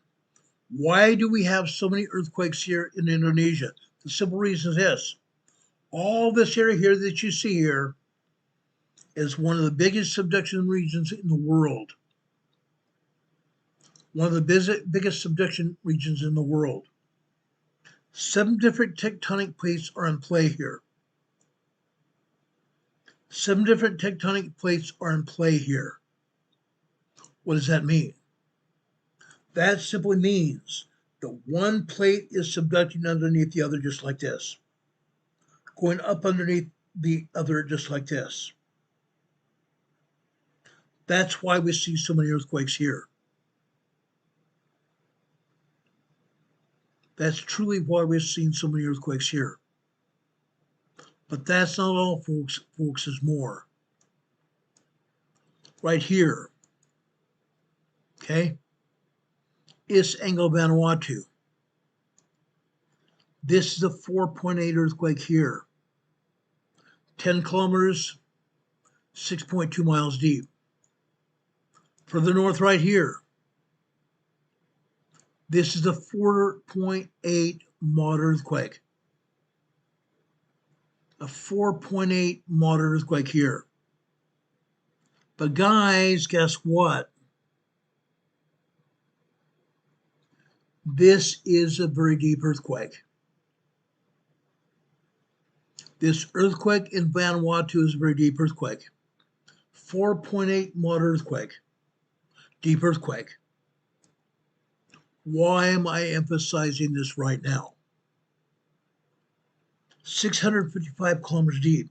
S2: Why do we have so many earthquakes here in Indonesia? The simple reason is this. All this area here that you see here is one of the biggest subduction regions in the world. One of the biggest subduction regions in the world. 7 different tectonic plates are in play here. 7 different tectonic plates are in play here. What does that mean? That simply means that one plate is subducting underneath the other just like this. Going up underneath the other just like this. That's why we see so many earthquakes here. That's truly why we're seeing so many earthquakes here. But that's not all, folks. Folks, there's more. Right here, okay, is Anglo Vanuatu. This is a 4.8 earthquake here. 10 kilometers, 6.2 miles deep. Further north right here, this is a 4.8 moderate earthquake. A 4.8 moderate earthquake here. But guys, guess what? This is a very deep earthquake. This earthquake in Vanuatu is a very deep earthquake. 4.8 moderate earthquake. Deep earthquake. Why am I emphasizing this right now? 655 kilometers deep.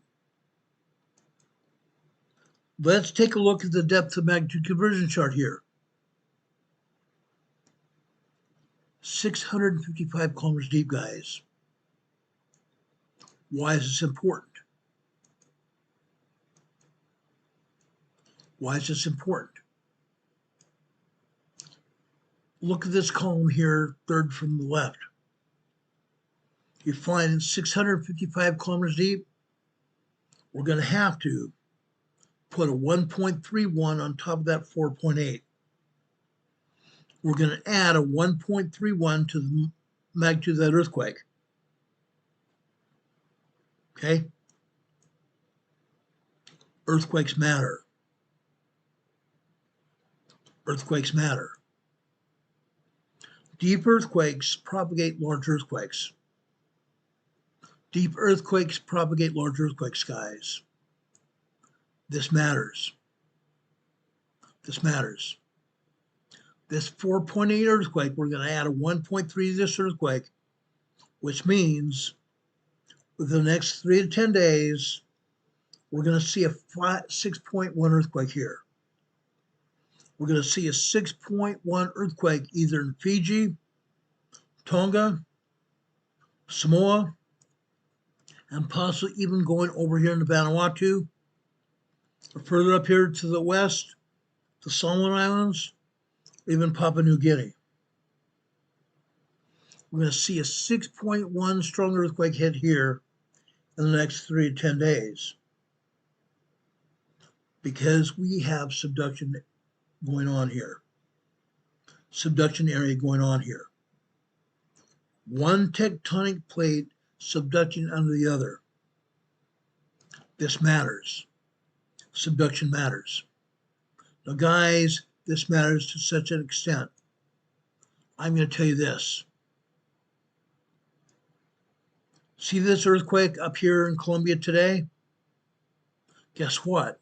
S2: Let's take a look at the depth of magnitude conversion chart here. 655 kilometers deep, guys. Why is this important? Why is this important? Look at this column here, third from the left. You find 655 kilometers deep. We're going to have to put a 1.31 on top of that 4.8. We're going to add a 1.31 to the magnitude of that earthquake. Okay? Earthquakes matter. Earthquakes matter. Deep earthquakes propagate large earthquakes. Deep earthquakes propagate large earthquakes, guys. This matters. This matters. This 4.8 earthquake, we're going to add a 1.3 to this earthquake, which means within the next 3 to 10 days, we're going to see a 6.1 earthquake here. We're going to see a 6.1 earthquake either in Fiji, Tonga, Samoa, and possibly even going over here in the Vanuatu, or further up here to the west, the Solomon Islands, even Papua New Guinea. We're going to see a 6.1 strong earthquake hit here in the next 3 to 10 days because we have subduction going on here. Subduction area going on here. One tectonic plate subducting under the other. This matters. Subduction matters. Now, guys, this matters to such an extent. I'm going to tell you this. See this earthquake up here in Colombia today? Guess what?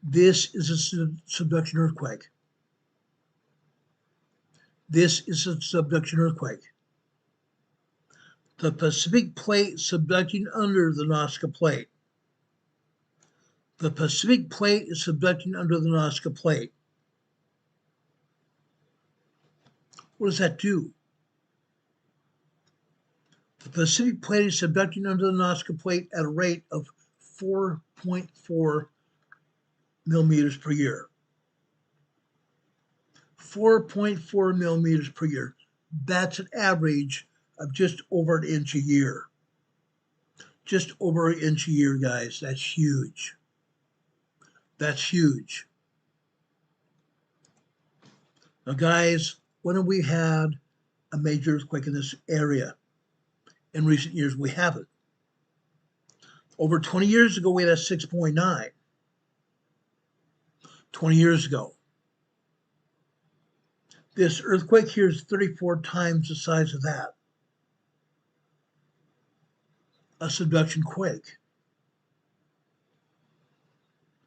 S2: This is a subduction earthquake. This is a subduction earthquake. The Pacific plate subducting under the Nazca plate. The Pacific plate is subducting under the Nazca plate. What does that do? The Pacific plate is subducting under the Nazca plate at a rate of 4.4 millimeters per year. 4.4 millimeters per year. That's an average of just over an inch a year. Just over an inch a year, guys. That's huge. That's huge. Now, guys, when have we had a major earthquake in this area? In recent years, we haven't. Over 20 years ago, we had a 6.9. 20 years ago. This earthquake here is 34 times the size of that. A subduction quake.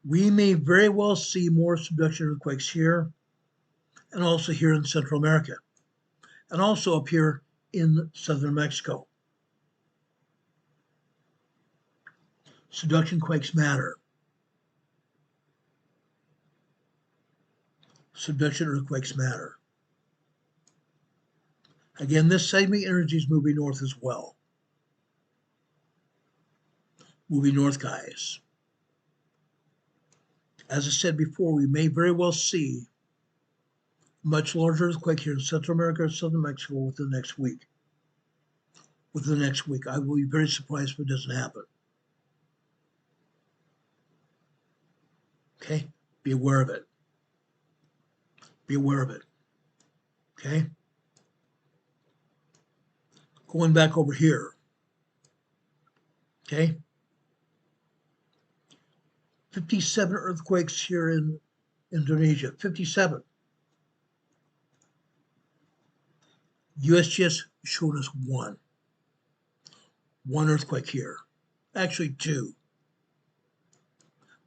S2: We may very well see more subduction earthquakes here and also here in Central America and also up here in southern Mexico. Subduction quakes matter. Subduction earthquakes matter. Again, this seismic energy is moving north as well. Moving north, guys. As I said before, we may very well see a much larger earthquake here in Central America or southern Mexico within the next week. Within the next week. I will be very surprised if it doesn't happen. Okay? Be aware of it. Be aware of it. Okay? Going back over here. Okay? 57 earthquakes here in Indonesia. 57. USGS showed us one. One earthquake here. Actually, two.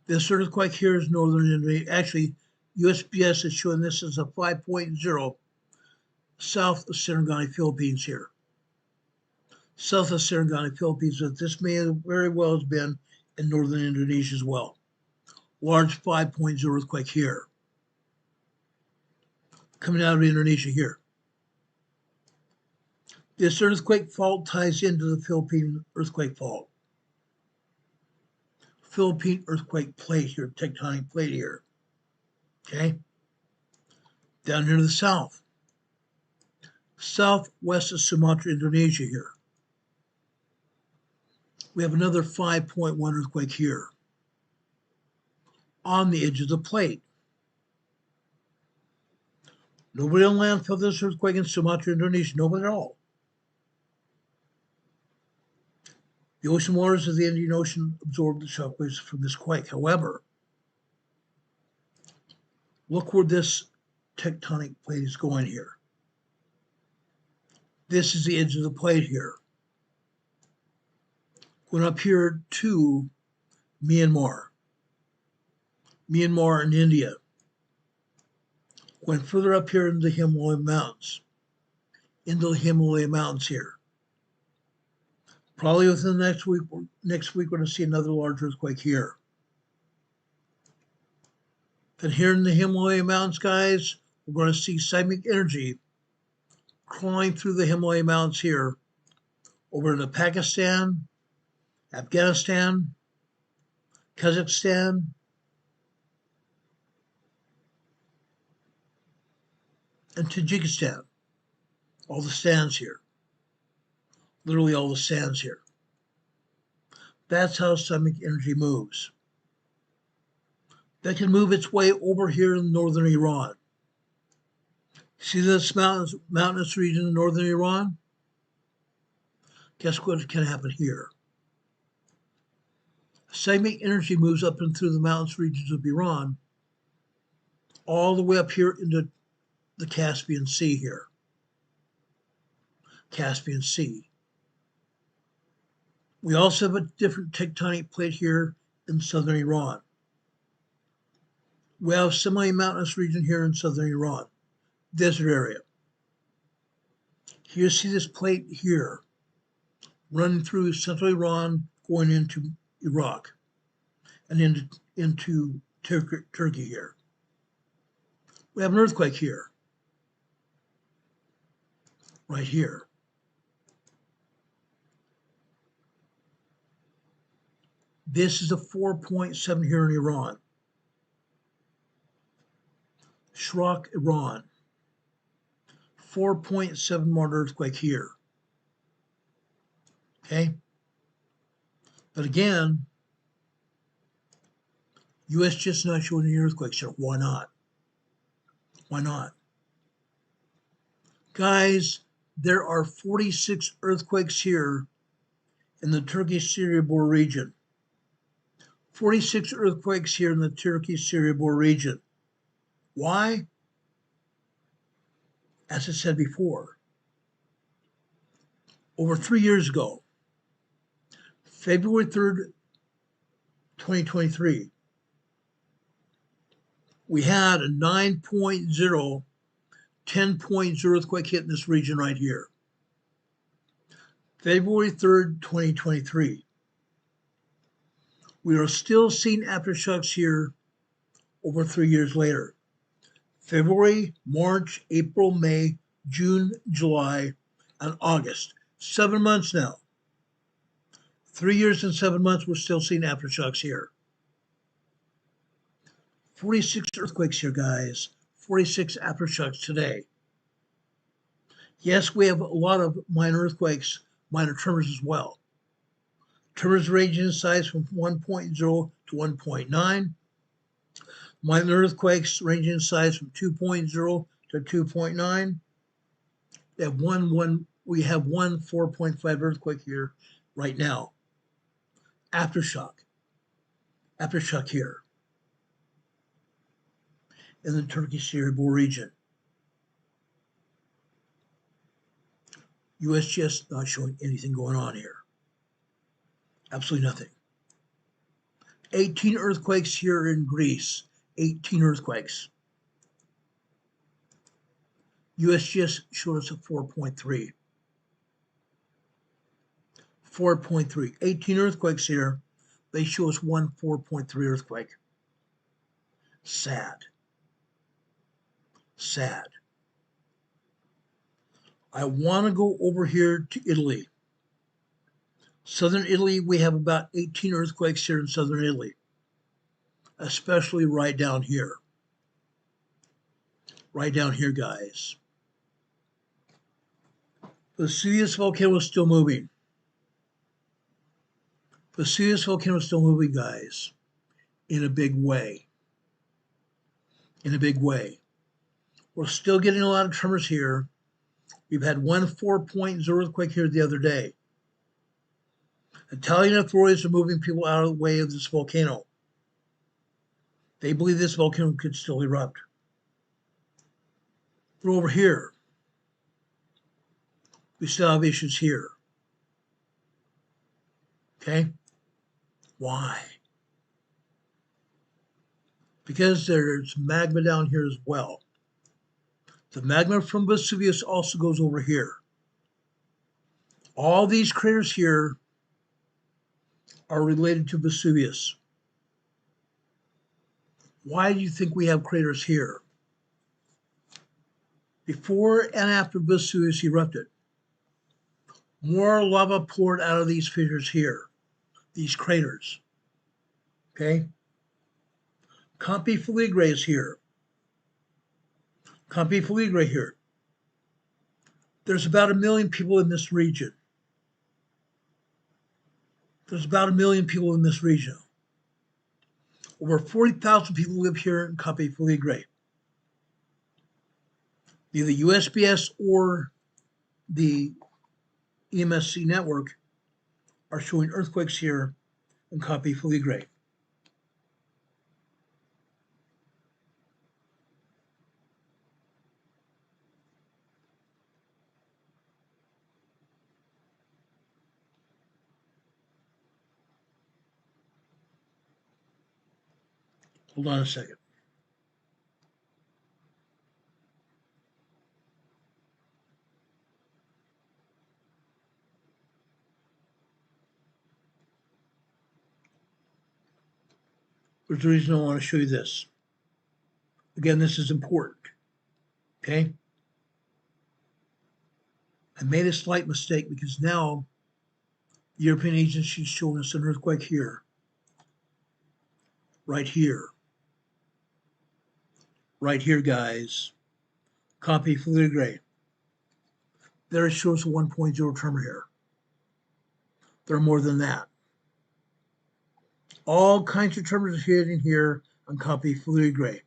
S2: This earthquake here is northern Indonesia. Actually, USGS is showing this as a 5.0 south of Sarangani, Philippines here. South of Sarangani, Philippines, but this may very well have been in northern Indonesia as well. Large 5.0 earthquake here. Coming out of Indonesia here. This earthquake fault ties into the Philippine earthquake fault. Philippine earthquake plate here, tectonic plate here. Okay? Down here to the south. Southwest of Sumatra, Indonesia here. We have another 5.1 earthquake here. On the edge of the plate. Nobody on land felt this earthquake in Sumatra, Indonesia. Nobody at all. The ocean waters of the Indian Ocean absorbed the shockwaves from this quake. However, look where this tectonic plate is going here. This is the edge of the plate here. Going up here to Myanmar. Myanmar and India. Going further up here into the Himalayan mountains. Into the Himalayan mountains here. Probably within the next week we're going to see another large earthquake here. Then here in the Himalaya Mountains, guys, we're going to see seismic energy crawling through the Himalaya Mountains here over into Pakistan, Afghanistan, Kazakhstan, and Tajikistan. All the stands here. Literally all the stands here. That's how seismic energy moves. That can move its way over here in northern Iran. See this mountainous region in northern Iran? Guess what can happen here? Seismic energy moves up and through the mountainous regions of Iran, all the way up here into the Caspian Sea here. Caspian Sea. We also have a different tectonic plate here in southern Iran. We have a semi-mountainous region here in southern Iran, desert area. Here you see this plate here, running through central Iran, going into Iraq, and into Turkey here. We have an earthquake here, right here. This is a 4.7 here in Iran. Shrock, Iran. 4.7 more earthquake here. Okay? But again, US just not showing any earthquakes here. Why not? Why not? Guys, there are 46 earthquakes here in the Turkey-Syria border region. 46 earthquakes here in the Turkey-Syria border region. Why? As I said before, over 3 years ago, February 3rd, 2023, we had a 9.0, 10.0 earthquake hit in this region right here. February 3rd, 2023. We are still seeing aftershocks here over 3 years later. February, March, April, May, June, July, and August. 7 months now. 3 years and 7 months, we're still seeing aftershocks here. 46 earthquakes here, guys. 46 aftershocks today. Yes, we have a lot of minor earthquakes, minor tremors as well. Tremors ranging in size from 1.0 to 1.9. Minor earthquakes ranging in size from 2.0 to 2.9. We have one 4.5 earthquake here right now. Aftershock here in the Turkey-Syria border region. USGS not showing anything going on here. Absolutely nothing. 18 earthquakes here in Greece. 18 earthquakes. USGS showed us a 4.3. 4.3. 18 earthquakes here. They show us one 4.3 earthquake. Sad. Sad. I want to go over here to Italy. Southern Italy, we have about 18 earthquakes here in southern Italy, especially right down here. Right down here, guys. Vesuvius volcano is still moving. Vesuvius volcano is still moving, guys, in a big way. In a big way. We're still getting a lot of tremors here. We've had one 4.0 earthquake here the other day. Italian authorities are moving people out of the way of this volcano. They believe this volcano could still erupt. But over here, we still have issues here. Okay? Why? Because there's magma down here as well. The magma from Vesuvius also goes over here. All these craters here are related to Vesuvius. Why do you think we have craters here? Before and after Vesuvius erupted, more lava poured out of these fissures here, these craters. Okay? Campi Flegrei is here. Campi Flegrei here. There's about 1 million people in this region. There's about 1 million people in this region. Over 40,000 people live here in Campi Flegrei. Neither USPS or the EMSC network are showing earthquakes here in Campi Flegrei. Hold on a second. There's a reason I want to show you this. Again, this is important. Okay? I made a slight mistake because now the European agency is showing us an earthquake here. Right here. Right here, guys. Campi Flegrei. There it shows a 1.0 tremor here. There are more than that. All kinds of tremors are hitting here on Campi Flegrei.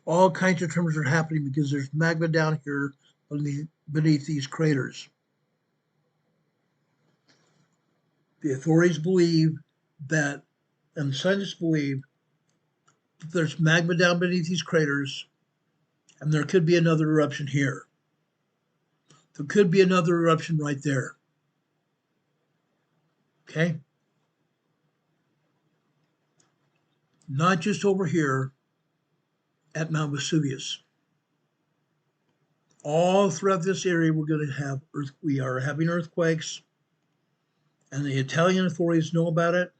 S2: All kinds of tremors are happening because there's magma down here beneath these craters. The authorities believe that, and scientists believe, that there's magma down beneath these craters, and there could be another eruption here. There could be another eruption right there. Okay? Not just over here at Mount Vesuvius. All throughout this area, we are having earthquakes, and the Italian authorities know about it.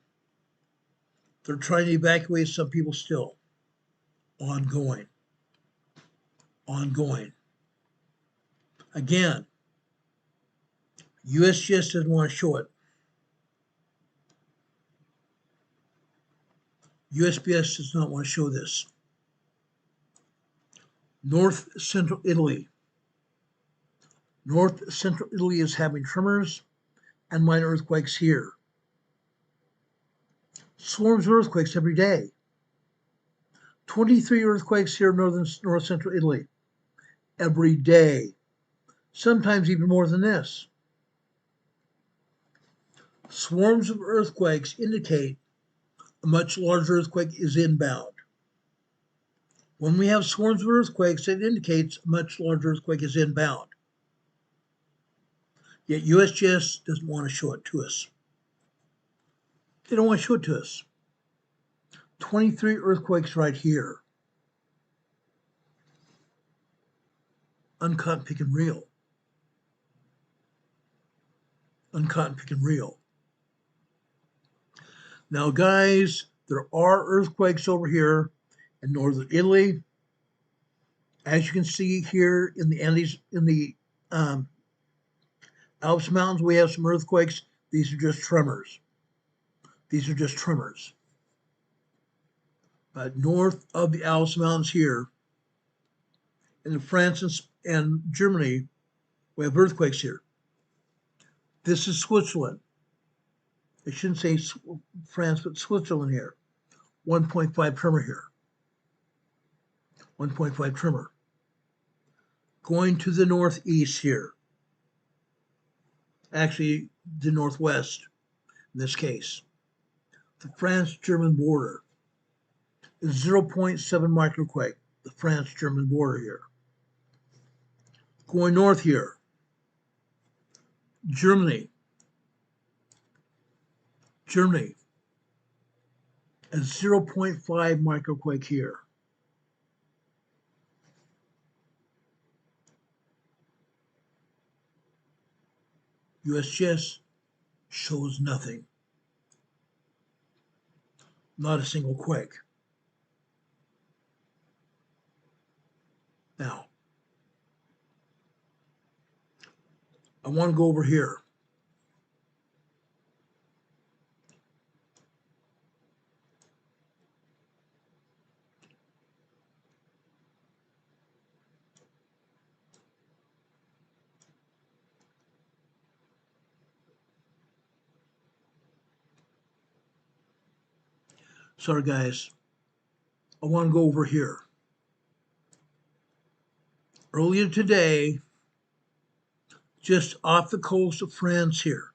S2: They're trying to evacuate some people still. Ongoing. Ongoing. Again, USGS doesn't want to show it. USPS does not want to show this. North Central Italy. North Central Italy is having tremors and minor earthquakes here. Swarms of earthquakes every day. 23 earthquakes here in North Central Italy every day. Sometimes even more than this. Swarms of earthquakes indicate a much larger earthquake is inbound. When we have swarms of earthquakes, it indicates a much larger earthquake is inbound. Yet USGS doesn't want to show it to us. They don't want to show it to us. 23 earthquakes right here. Uncut and pick and reel. Uncut and pick and reel. Now, guys, there are earthquakes over here in northern Italy. As you can see here in the Andes, in the Alps Mountains, we have some earthquakes. These are just tremors. These are just tremors. But north of the Alps Mountains here, in France and Germany, we have earthquakes here. This is Switzerland. I shouldn't say France, but Switzerland here. 1.5 tremor here. 1.5 tremor. Going to the northeast here. Actually, the northwest in this case. The France-German border is 0.7 microquake. The France-German border here. Going north here. Germany. Germany at 0.5 microquake here. USGS shows nothing. Not a single quake. Now, I want to go over here. Sorry, guys. I want to go over here. Earlier today, just off the coast of France here,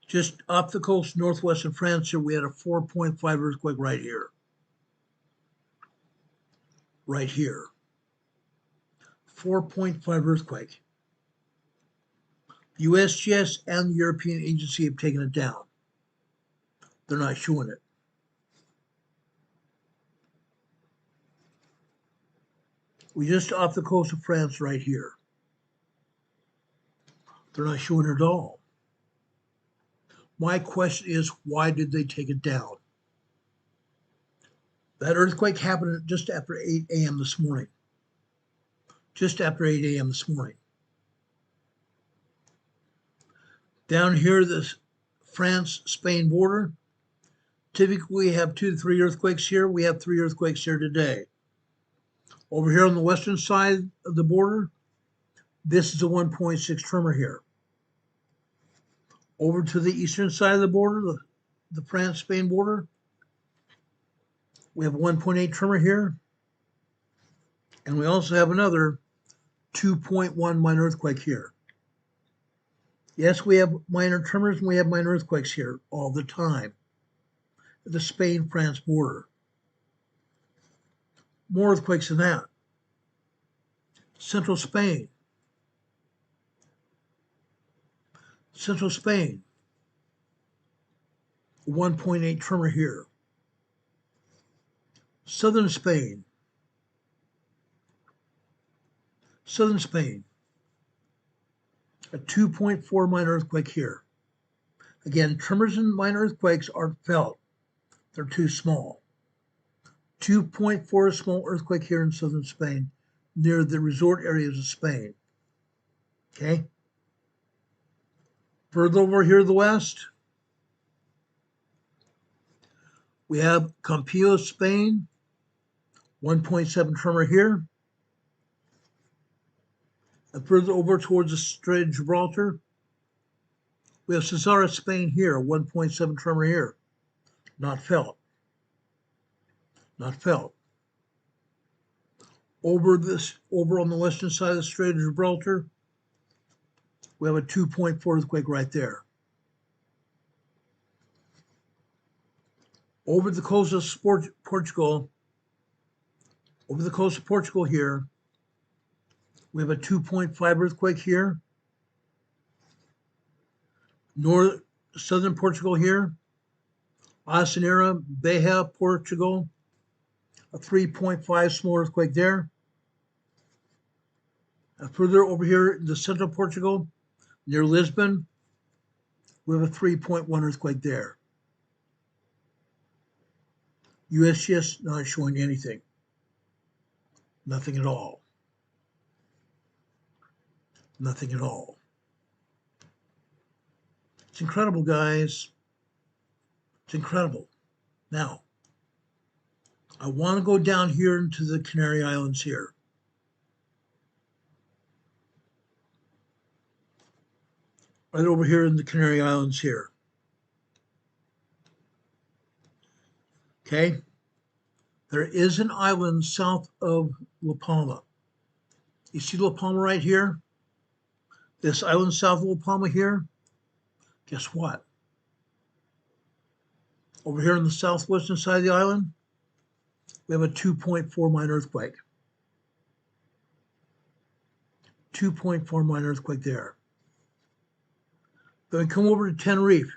S2: just off the coast northwestern France here, we had a 4.5 earthquake right here. Right here. 4.5 earthquake. The USGS and the European agency have taken it down. They're not showing it. We just off the coast of France right here. They're not showing it at all. My question is, why did they take it down? That earthquake happened just after 8 a.m. this morning. Just after 8 a.m. this morning. Down here, this France-Spain border, typically we have 2 to 3 earthquakes here. We have 3 earthquakes here today. Over here on the western side of the border, this is a 1.6 tremor here. Over to the eastern side of the border, the France-Spain border, we have a 1.8 tremor here. And we also have another 2.1 minor earthquake here. Yes, we have minor tremors and we have minor earthquakes here all the time. The Spain-France border. More earthquakes than that. Central Spain. Central Spain. 1.8 tremor here. Southern Spain. Southern Spain. A 2.4 minor earthquake here. Again, tremors and minor earthquakes aren't felt. They're too small. 2.4 small earthquake here in southern Spain, near the resort areas of Spain. Okay? Further over here to the west, we have Campillo, Spain, 1.7 tremor here. And further over towards the Strait of Gibraltar, we have Cesarea, Spain here, 1.7 tremor here. Not felt. Not felt. Over on the western side of the Strait of Gibraltar, we have a 2.4 earthquake right there. Over the coast of Portugal, here, we have a 2.5 earthquake here. Southern Portugal here, Asneira, Aveyah, Portugal, a 3.5 small earthquake there. And further over here in the central Portugal, near Lisbon, we have a 3.1 earthquake there. USGS not showing anything. Nothing at all. Nothing at all. It's incredible, guys. It's incredible. Now, I want to go down here into the Canary Islands here. Right over here in the Canary Islands here. Okay? There is an island south of La Palma. You see La Palma right here? This island south of La Palma here? Guess what? Over here on the southwestern side of the island, we have a 2.4 minor earthquake. 2.4 minor earthquake there. Then we come over to Tenerife.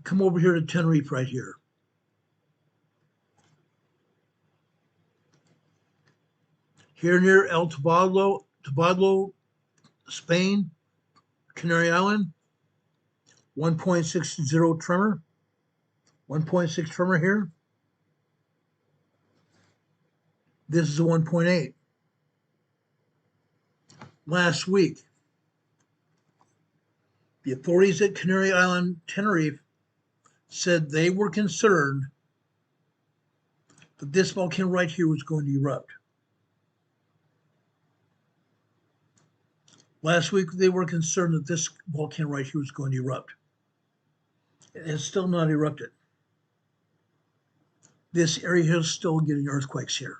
S2: Come over here to Tenerife right here. Here near El Tabadlo, Spain, Canary Island, 1.60 tremor, 1.6 tremor here. This is a 1.8. Last week, the authorities at Canary Island, Tenerife, said they were concerned that this volcano right here was going to erupt. Last week, they were concerned that this volcano right here was going to erupt. It has still not erupted. This area is still getting earthquakes here.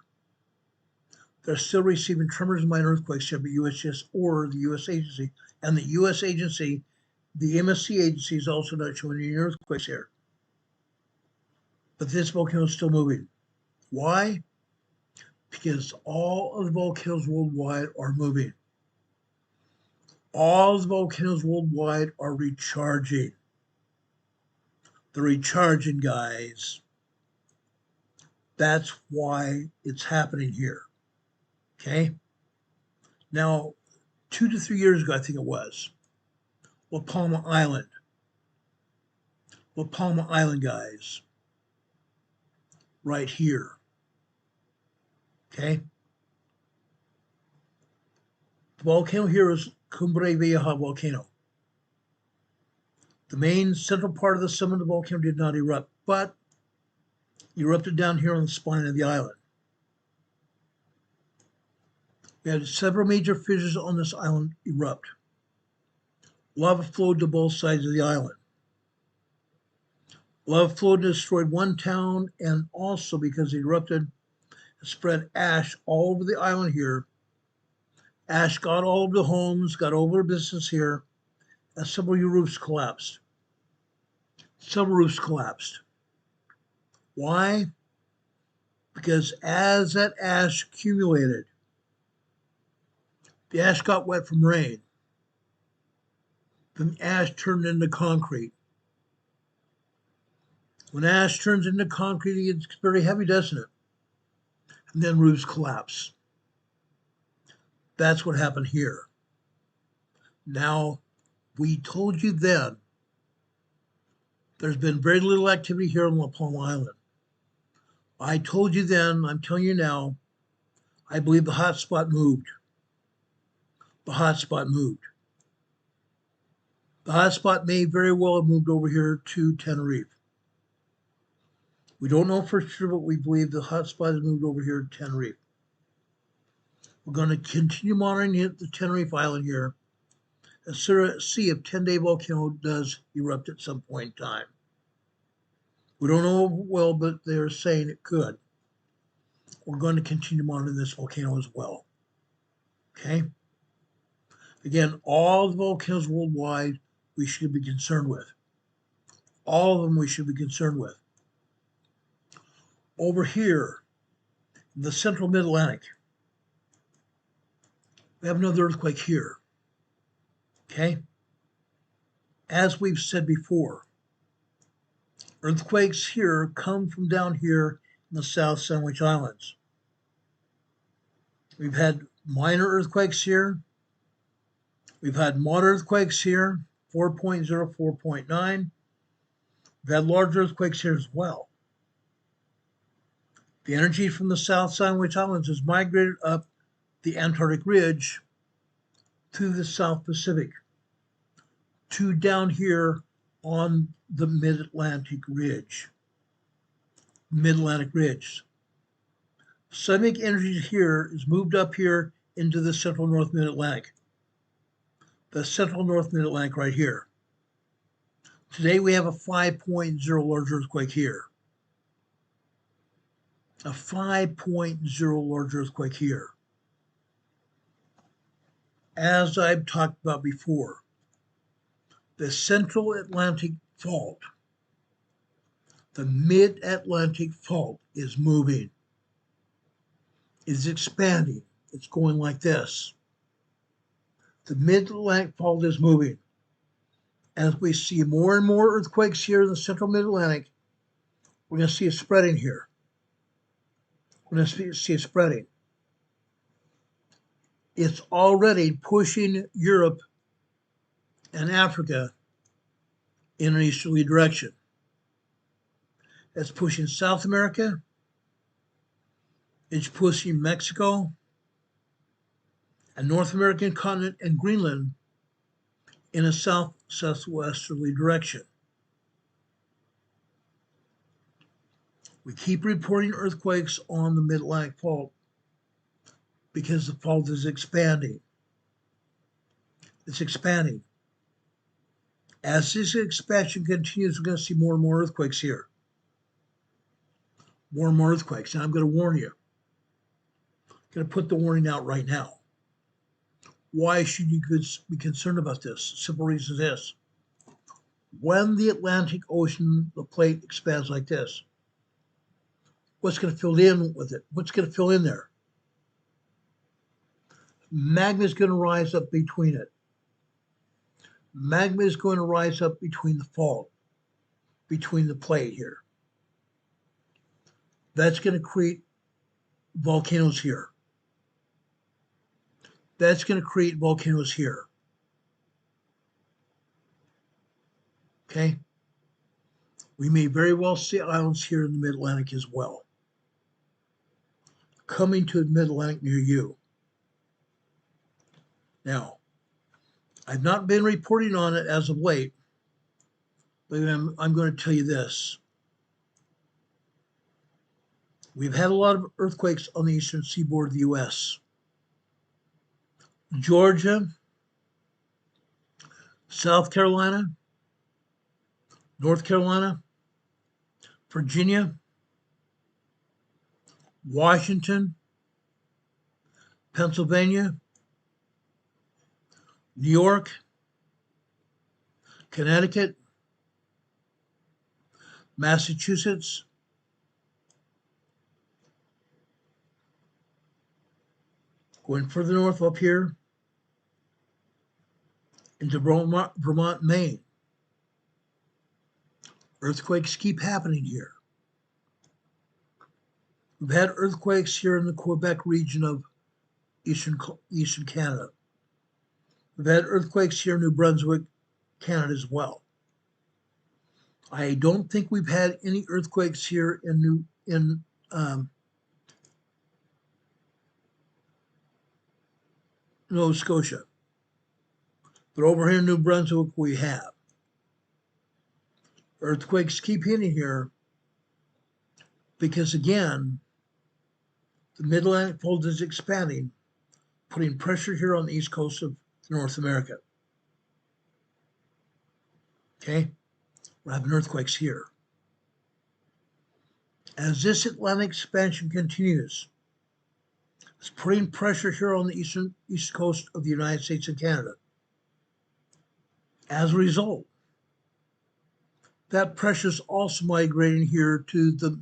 S2: They're still receiving tremors and minor earthquakes here, but USGS or the U.S. agency, and the U.S. agency, the EMSC agency, is also not showing any earthquakes here. But this volcano is still moving. Why? Because all of the volcanoes worldwide are moving. All the volcanoes worldwide are recharging. They're recharging, guys. That's why it's happening here. Okay? Now, 2 to 3 years ago, I think it was, La Palma Island. La Palma Island, guys. Right here. Okay? The volcano here is Cumbre Vieja volcano. The main central part of the summit of the volcano did not erupt, but erupted down here on the spine of the island. We had several major fissures on this island erupt. Lava flowed to both sides of the island. Lava flowed and destroyed one town, and also because it erupted, it spread ash all over the island here. Ash got all over the homes, got over business here, and several roofs collapsed. Several roofs collapsed. Why? Because as that ash accumulated, the ash got wet from rain. Then the ash turned into concrete. When ash turns into concrete, it gets very heavy, doesn't it? And then roofs collapse. That's what happened here. Now, we told you then, there's been very little activity here on La Palma Island. I told you then, I'm telling you now, I believe the hot spot moved. The hot spot moved. The hot spot may very well have moved over here to Tenerife. We don't know for sure, but we believe the hot spot has moved over here to Tenerife. We're going to continue monitoring the Tenerife Island here and see if 10-day volcano does erupt at some point in time. We don't know well, but they're saying it could. We're going to continue monitoring this volcano as well. Okay? Again, all the volcanoes worldwide we should be concerned with. All of them we should be concerned with. Over here, in the central mid-Atlantic, we have another earthquake here. Okay? As we've said before, earthquakes here come from down here in the South Sandwich Islands. We've had minor earthquakes here. We've had moderate earthquakes here, 4.0, 4.9. We've had large earthquakes here as well. The energy from the South Sandwich Islands has migrated up the Antarctic Ridge to the South Pacific, to down here on the Mid-Atlantic Ridge. Mid-Atlantic Ridge. Seismic energy here is moved up here into the central North Mid-Atlantic. The central North Mid-Atlantic right here. Today we have a 5.0 large earthquake here. A 5.0 large earthquake here. As I've talked about before, the Central Atlantic Fault, the Mid-Atlantic Fault is moving, is expanding. It's going like this. The Mid-Atlantic Fault is moving. As we see more and more earthquakes here in the Central Mid-Atlantic, we're going to see it spreading here. We're going to see it spreading. It's already pushing Europe and Africa in an easterly direction. That's pushing South America. It's pushing Mexico and North American continent and Greenland in a southwesterly direction. We keep reporting earthquakes on the Mid-Atlantic Fault because the fault is expanding. It's expanding. As this expansion continues, we're going to see more and more earthquakes here. More and more earthquakes. And I'm going to warn you. I'm going to put the warning out right now. Why should you be concerned about this? Simple reason is this. When the Atlantic Ocean, the plate expands like this, what's going to fill in with it? What's going to fill in there? Magma is going to rise up between it. Magma is going to rise up between the fault, between the plate here. That's going to create volcanoes here. That's going to create volcanoes here. Okay? We may very well see islands here in the Mid-Atlantic as well, coming to the Mid-Atlantic near you. Now, I've not been reporting on it as of late, but I'm going to tell you this. We've had a lot of earthquakes on the eastern seaboard of the U.S. Georgia, South Carolina, North Carolina, Virginia, Washington, Pennsylvania, New York, Connecticut, Massachusetts, going further north up here into Vermont, Maine. Earthquakes keep happening here. We've had earthquakes here in the Quebec region of eastern Canada. We've had earthquakes here in New Brunswick, Canada as well. I don't think we've had any earthquakes here in Nova Scotia. But over here in New Brunswick, we have. Earthquakes keep hitting here because, again, the Mid-Atlantic Fault is expanding, putting pressure here on the east coast of North America. Okay? We're having earthquakes here. As this Atlantic expansion continues, it's putting pressure here on the east coast of the United States and Canada. As a result, that pressure is also migrating here to the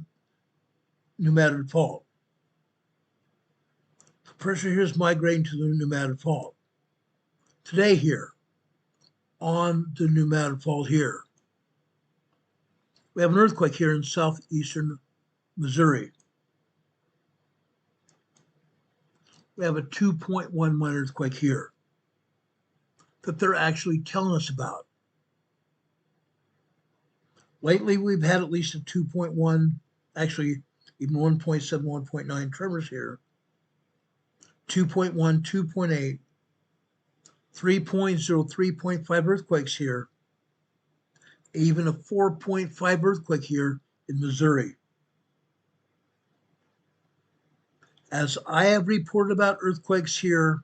S2: Pneumatic Fault. The pressure here is migrating to the Pneumatic Fault. Today here, on the Pneumatic Fault here, we have an earthquake here in southeastern Missouri. We have a 2.1 minor earthquake here that they're actually telling us about. Lately, we've had at least a 2.1, actually even 1.7, 1.9 tremors here. 2.1, 2.8, 3.0, 3.5 earthquakes here. Even a 4.5 earthquake here in Missouri. As I have reported about earthquakes here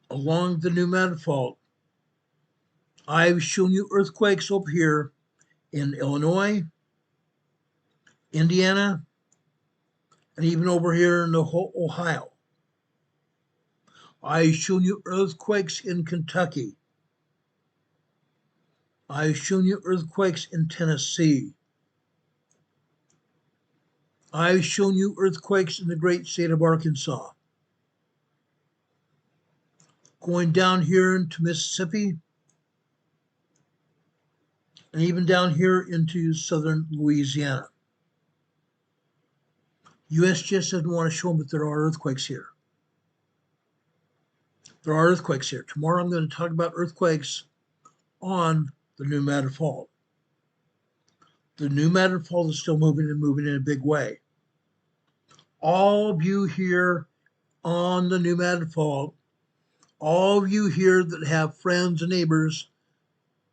S2: along the Pneumatic Fault, I've shown you earthquakes over here in Illinois, Indiana, and even over here in Ohio. I've shown you earthquakes in Kentucky. I've shown you earthquakes in Tennessee. I've shown you earthquakes in the great state of Arkansas. Going down here into Mississippi, and even down here into southern Louisiana. USGS doesn't want to show them that there are earthquakes here. There are earthquakes here. Tomorrow I'm going to talk about earthquakes on the New Matter Fault. The New Matter Fault is still moving and moving in a big way. All of you here on the New Matter Fault, all of you here that have friends and neighbors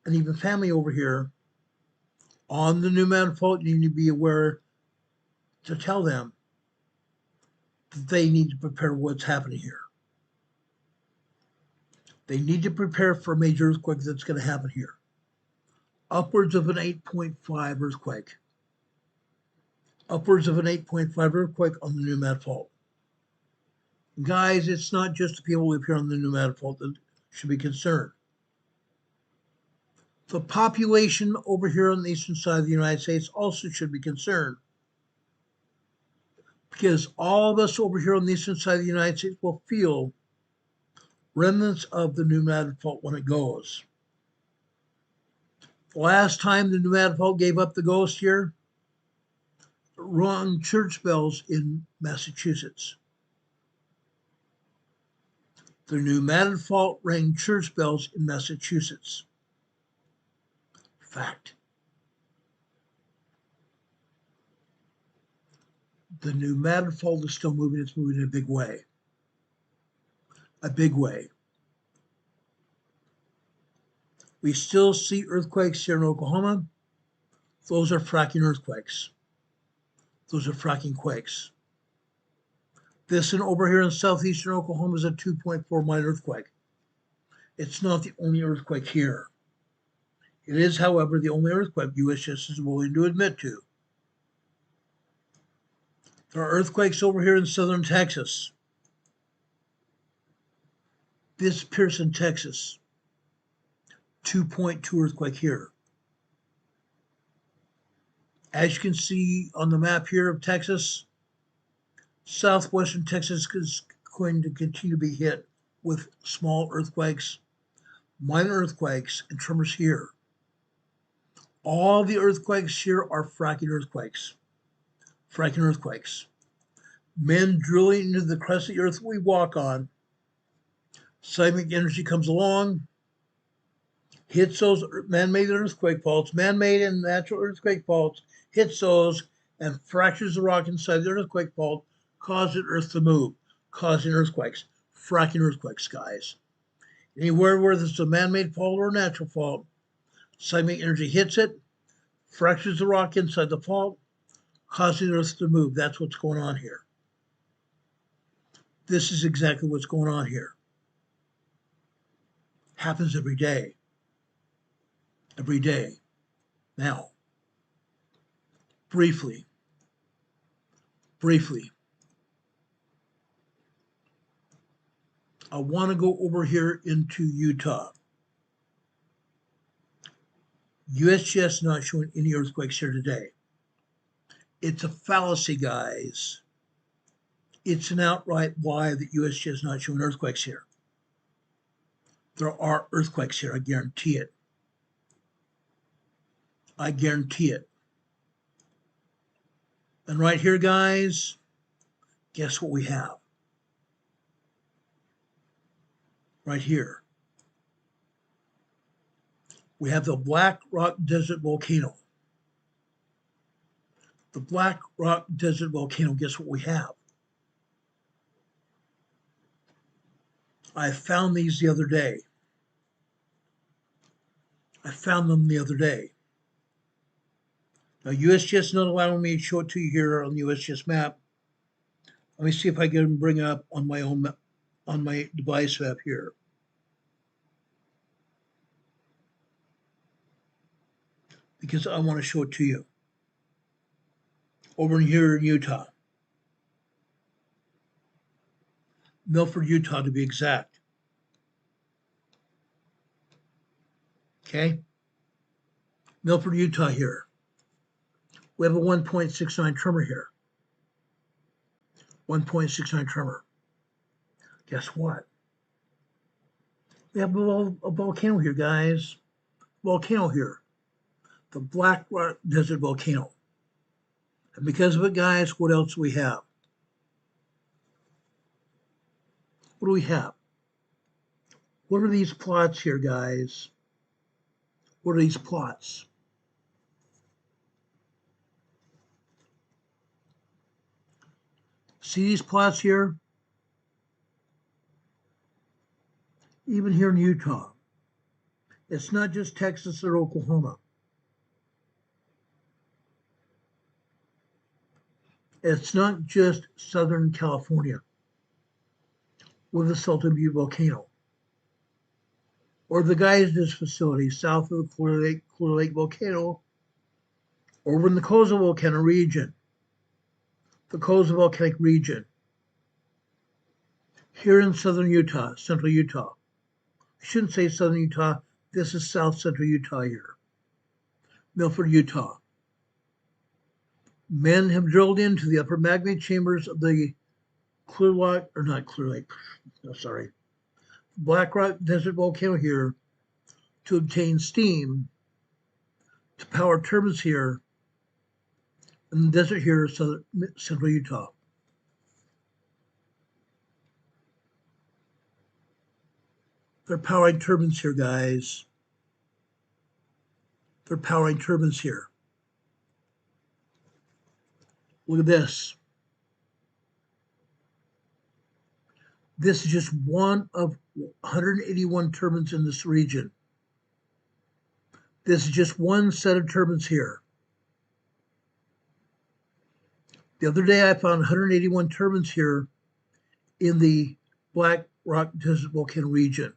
S2: and even family over here on the New Matter Fault, you need to be aware to tell them that they need to prepare what's happening here. They need to prepare for a major earthquake that's going to happen here. Upwards of an 8.5 earthquake. Upwards of an 8.5 earthquake on the New Matter Fault. Guys, it's not just the people who live here on the New Matter Fault that should be concerned. The population over here on the eastern side of the United States also should be concerned. Because all of us over here on the eastern side of the United States will feel remnants of the New Matter Fault when it goes. The last time the New Matter Fault gave up the ghost here, it rung church bells in Massachusetts. The New Matter Fault rang church bells in Massachusetts. Fact. The New Matter Fault is still moving. It's moving in a big way. A big way. We still see earthquakes here in Oklahoma. Those are fracking earthquakes. Those are fracking quakes. This one over here in southeastern Oklahoma is a 2.4 minor earthquake. It's not the only earthquake here. It is, however, the only earthquake USGS is willing to admit to. There are earthquakes over here in southern Texas. This Pearson, Texas, 2.2 earthquake here. As you can see on the map here of Texas, southwestern Texas is going to continue to be hit with small earthquakes, minor earthquakes, and tremors here. All the earthquakes here are fracking earthquakes. Fracking earthquakes. Men drilling into the crust of the earth we walk on. Seismic energy comes along, hits those man-made earthquake faults, man-made and natural earthquake faults, hits those and fractures the rock inside the earthquake fault, causing earth to move, causing earthquakes, fracking earthquakes, guys. Anywhere where there's a man-made fault or a natural fault, seismic energy hits it, fractures the rock inside the fault, causing earth to move. That's what's going on here. This is exactly what's going on here. Happens every day. Every day. Now, briefly, I want to go over here into Utah. USGS is not showing any earthquakes here today. It's a fallacy, guys. It's an outright lie that USGS is not showing earthquakes here. There are earthquakes here, I guarantee it. I guarantee it. And right here, guys, guess what we have? Right here. We have the Black Rock Desert Volcano. The Black Rock Desert Volcano, guess what we have? I found these the other day. I found them the other day. Now, USGS is not allowing me to show it to you here on the USGS map. Let me see if I can bring it up on my own map, on my device map here. Because I want to show it to you. Over here in Utah. Milford, Utah, to be exact. Okay? Milford, Utah here. We have a 1.69 tremor here. 1.69 tremor. Guess what? We have a volcano here, guys. Volcano here. The Black Rock Desert Volcano. And because of it, guys, what else do we have? What do we have? What are these plots here, guys? What are these plots? See these plots here? Even here in Utah. It's not just Texas or Oklahoma. It's not just Southern California with the Salton Butte volcano, or the Geysers facility south of the Clear Lake volcano, over in the Koza volcano region, the Koza volcanic region, here in southern Utah, central Utah. I shouldn't say southern Utah, this is south central Utah here, Milford, Utah. Men have drilled into the upper magma chambers of the Black Rock Desert volcano here to obtain steam to power turbines here in the desert here in central Utah. They're powering turbines here, guys. They're powering turbines here. Look at this. This is just one of 181 turbines in this region. This is just one set of turbines here. The other day I found 181 turbines here in the Black Rock Desert volcano region.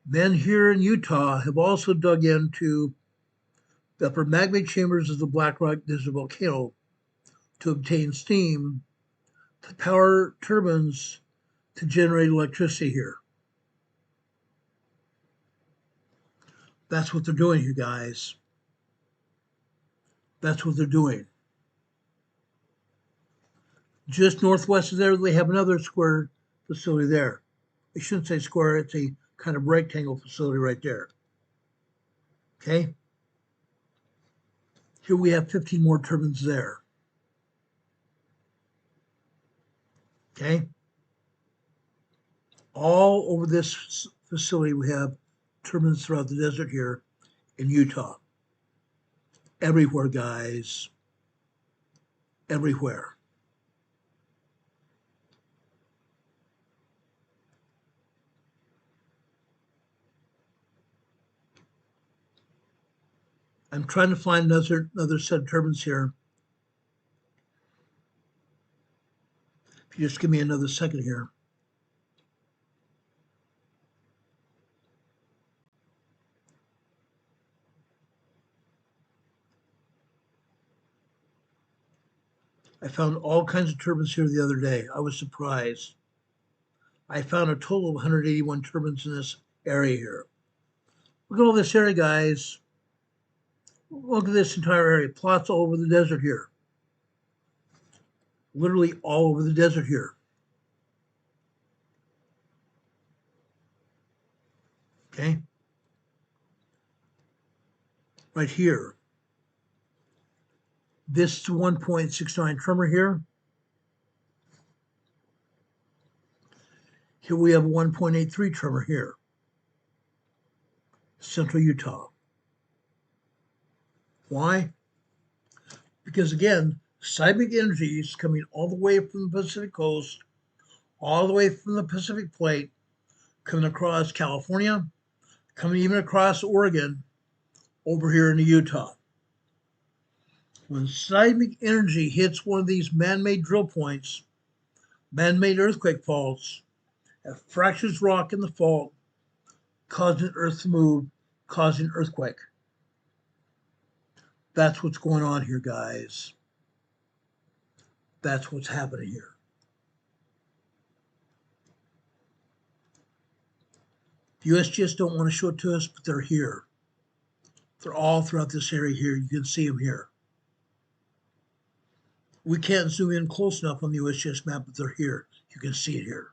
S2: Men here in Utah have also dug into the upper magma chambers of the Black Rock Desert volcano to obtain steam to power turbines to generate electricity here. That's what they're doing here, guys. That's what they're doing. Just northwest of there, they have another square facility there. I shouldn't say square, it's a kind of rectangle facility right there. Okay? Here we have 15 more turbines there. Okay? All over this facility, we have turbines throughout the desert here in Utah. Everywhere, guys. Everywhere. I'm trying to find another set of turbines here. If you just give me another second here. I found all kinds of turbines here the other day. I was surprised. I found a total of 181 turbines in this area here. Look at all this area, guys. Look at this entire area. Plots all over the desert here. Literally all over the desert here. Okay? Right here. This is 1.69 tremor here. Here we have a 1.83 tremor here. Central Utah. Why? Because again, seismic energy is coming all the way from the Pacific coast, all the way from the Pacific plate, coming across California, coming even across Oregon, over here into Utah. When seismic energy hits one of these man-made drill points, man-made earthquake faults, it fractures rock in the fault, causing earth to move, causing earthquake. That's what's going on here, guys. That's what's happening here. The USGS don't want to show it to us, but they're here. They're all throughout this area here. You can see them here. We can't zoom in close enough on the USGS map, but they're here. You can see it here.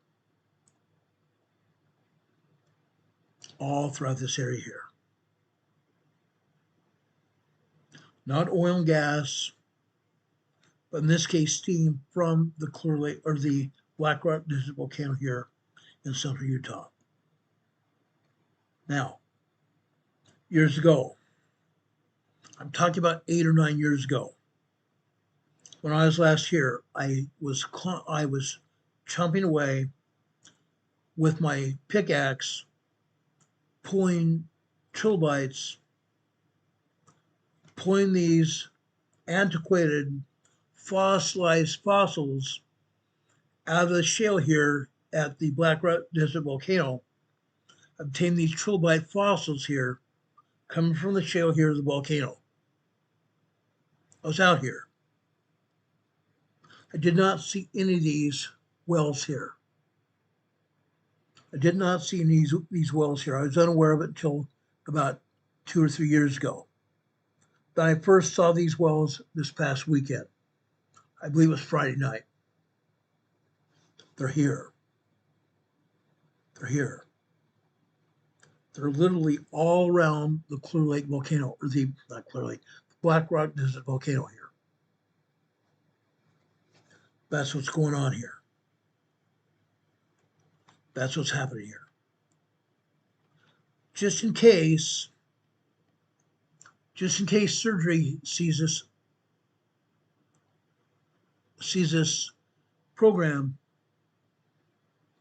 S2: All throughout this area here. Not oil and gas, but in this case, steam from the Clear Lake or the Black Rock Desert volcano here in central Utah. Now, years ago, I'm talking about 8 or 9 years ago, when I was last here, I was chomping away with my pickaxe, pulling trilobites, pulling these antiquated fossilized fossils out of the shale here at the Black Rock Desert volcano. Obtained these trilobite fossils here coming from the shale here of the volcano. I was out here. I did not see any of these wells here. I did not see any of these wells here. I was unaware of it until about 2 or 3 years ago. Then I first saw these wells this past weekend. I believe it was Friday night. They're here. They're here. They're literally all around the Clear Lake volcano, or not Clear Lake, the Black Rock Desert volcano here. That's what's going on here. That's what's happening here. Just in case surgery sees this program,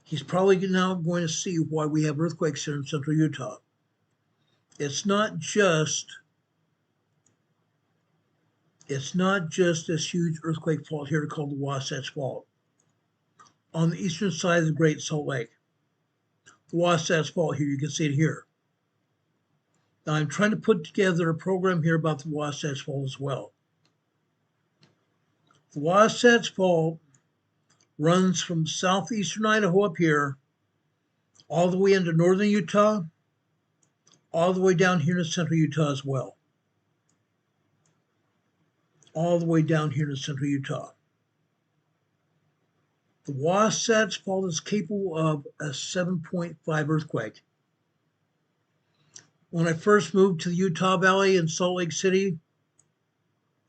S2: he's probably now going to see why we have earthquakes here in central Utah. It's not just this huge earthquake fault here called the Wasatch Fault on the eastern side of the Great Salt Lake. The Wasatch Fault here, you can see it here. Now I'm trying to put together a program here about the Wasatch Fault as well. The Wasatch Fault runs from southeastern Idaho up here, all the way into northern Utah, all the way down here to central Utah as well. All the way down here to central Utah. The Wasatch Fault is capable of a 7.5 earthquake. When I first moved to the Utah Valley in Salt Lake City,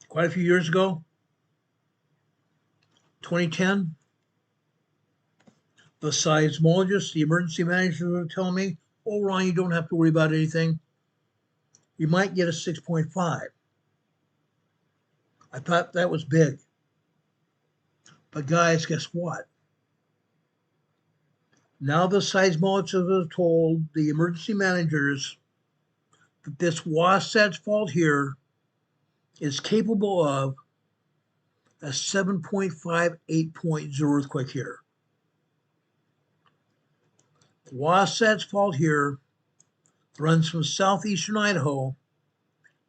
S2: quite a few years ago, 2010, the seismologist, the emergency manager were telling me, oh, Ron, you don't have to worry about anything. You might get a 6.5. I thought that was big. But guys, guess what? Now the seismologists have told the emergency managers that this Wasatch Fault here is capable of a 7.5, 8.0 earthquake here. The Wasatch Fault here runs from southeastern Idaho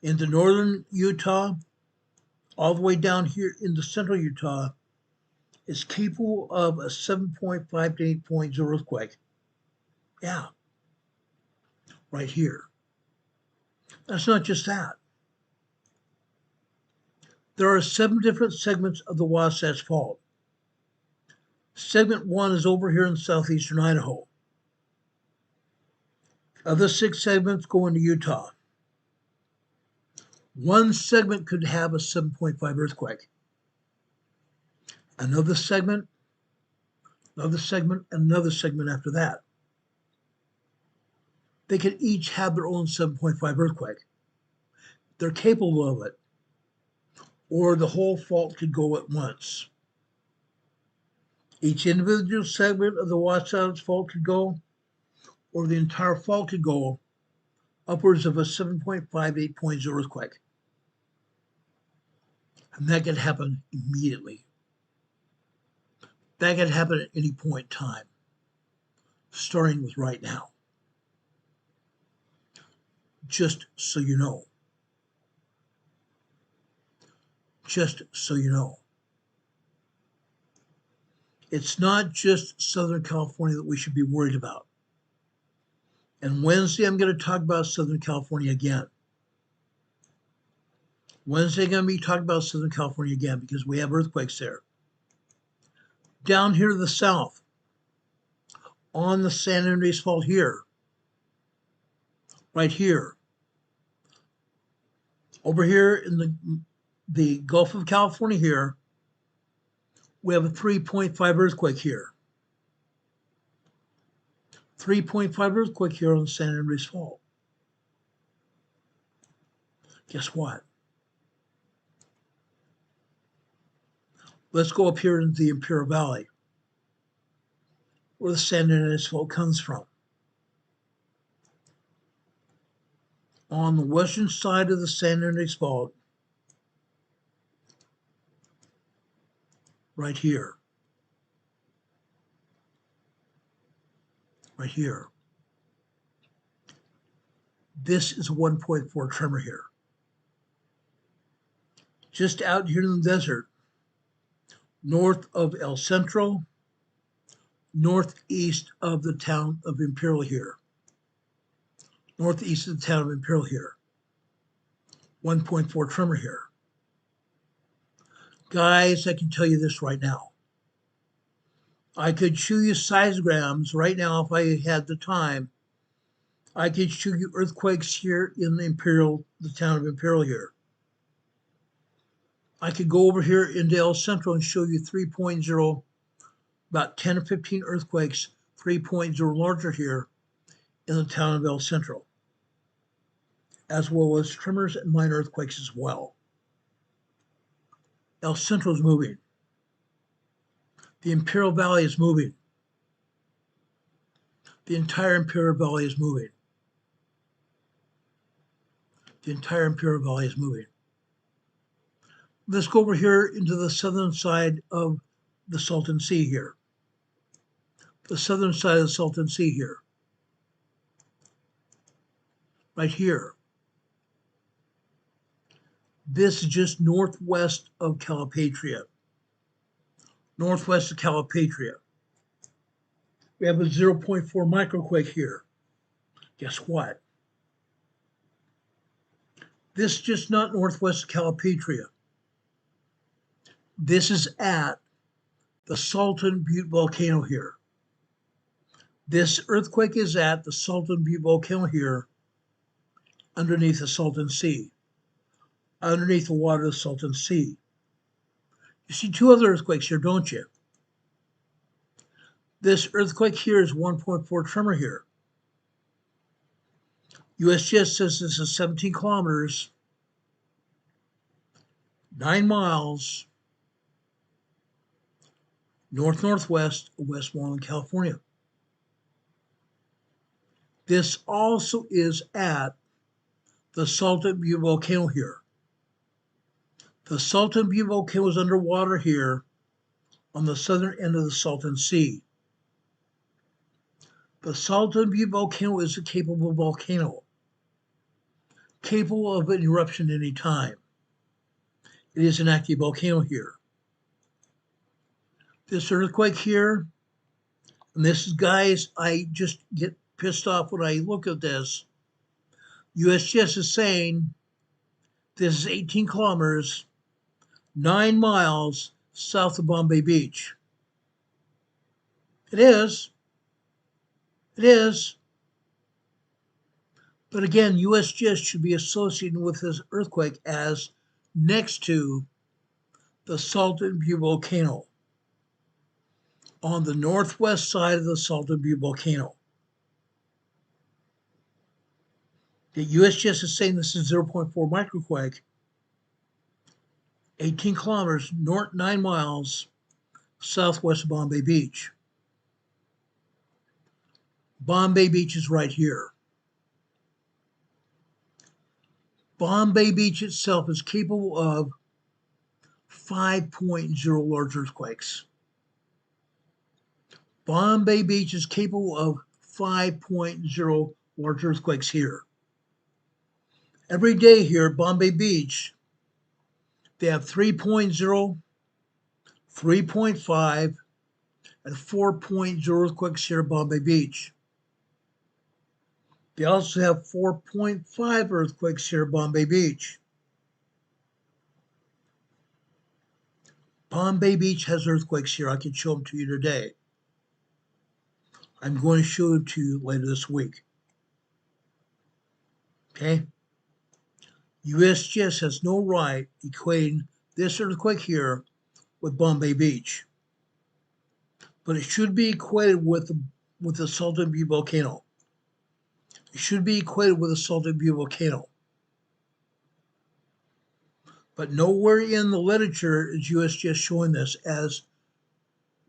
S2: into northern Utah, all the way down here into central Utah, is capable of a 7.5 to 8.0 earthquake. Yeah, right here. That's not just that. There are 7 different segments of the Wasatch Fault. Segment 1 is over here in southeastern Idaho. Of the 6 segments go into Utah. One segment could have a 7.5 earthquake. Another segment, and another segment after that. They could each have their own 7.5 earthquake. They're capable of it. Or the whole fault could go at once. Each individual segment of the Wasatch Fault could go, or the entire fault could go upwards of a 7.5, 8.0 earthquake. And that could happen immediately. That could happen at any point in time, starting with right now. Just so you know. Just so you know. It's not just Southern California that we should be worried about. And Wednesday, I'm going to talk about Southern California again. Wednesday, I'm going to be talking about Southern California again because we have earthquakes there. Down here to the south, on the San Andreas Fault here, right here, over here in the Gulf of California here, We have a 3.5 earthquake here. 3.5 earthquake here on San Andreas Fault. Guess what? Let's go up here into the Imperial Valley, where the San Andreas Fault comes from. On the western side of the San Andreas Fault, right here, this is a 1.4 tremor here. Just out here in the desert, north of El Centro, northeast of the town of Imperial here. Northeast of the town of Imperial here. 1.4 tremor here. Guys, I can tell you this right now. I could show you seismograms right now if I had the time. I could show you earthquakes here in the town of Imperial here. I could go over here into El Centro and show you 3.0, about 10 or 15 earthquakes, 3.0 larger here in the town of El Centro, as well as tremors and minor earthquakes as well. El Centro is moving. The Imperial Valley is moving. The entire Imperial Valley is moving. The entire Imperial Valley is moving. Let's go over here into the southern side of the Salton Sea here. The southern side of the Salton Sea here. Right here. This is just northwest of Calipatria. Northwest of Calipatria. We have a 0.4 microquake here. Guess what? This is just not northwest of Calipatria. This is at the Salton Butte volcano here. This earthquake is at the Salton Butte volcano here, underneath the Salton Sea, underneath the water of the Salton Sea. You see two other earthquakes here, don't you? This earthquake here is 1.4 tremor here. USGS says this is 17 kilometers, 9 miles, north-northwest of Westmoreland, California. This also is at the Salton Butte volcano here. The Salton Butte volcano is underwater here on the southern end of the Salton Sea. The Salton Butte volcano is a capable volcano, capable of an eruption any time. It is an active volcano here. This earthquake here, and this is, guys, I just get pissed off when I look at this. USGS is saying this is 18 kilometers, 9 miles south of Bombay Beach. It is. It is. But again, USGS should be associated with this earthquake as next to the Salton Butte volcano, on the northwest side of the Salton Butte volcano. The USGS is saying this is 0.4 microquake, 18 kilometers, 9 miles southwest of Bombay Beach. Bombay Beach is right here. Bombay Beach itself is capable of 5.0 large earthquakes. Bombay Beach is capable of 5.0 large earthquakes here. Every day here at Bombay Beach, they have 3.0, 3.5, and 4.0 earthquakes here at Bombay Beach. They also have 4.5 earthquakes here at Bombay Beach. Bombay Beach has earthquakes here. I can show them to you today. I'm going to show them to you later this week. Okay? USGS has no right equating this earthquake here with Bombay Beach. but it should be equated with the Salton Butte volcano. It should be equated with the Salton Butte volcano. But nowhere in the literature is USGS showing this as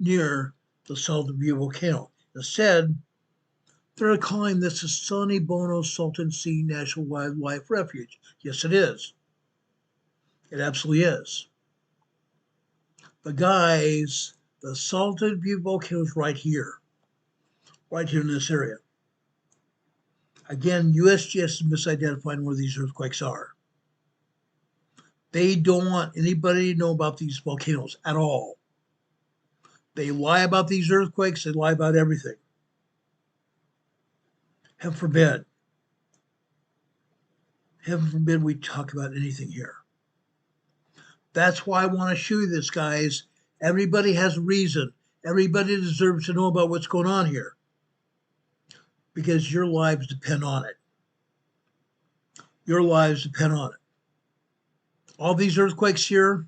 S2: near the Salton Butte volcano. Instead, they're calling this the Sonny Bono Salton Sea National Wildlife Refuge. Yes, it is. It absolutely is. But guys, the Salton Butte volcano is right here in this area. Again, USGS is misidentifying where these earthquakes are. They don't want anybody to know about these volcanoes at all. They lie about these earthquakes, they lie about everything. Heaven forbid we talk about anything here. That's why I want to show you this, guys. Everybody has a reason. Everybody deserves to know about what's going on here, because your lives depend on it. Your lives depend on it. All these earthquakes here,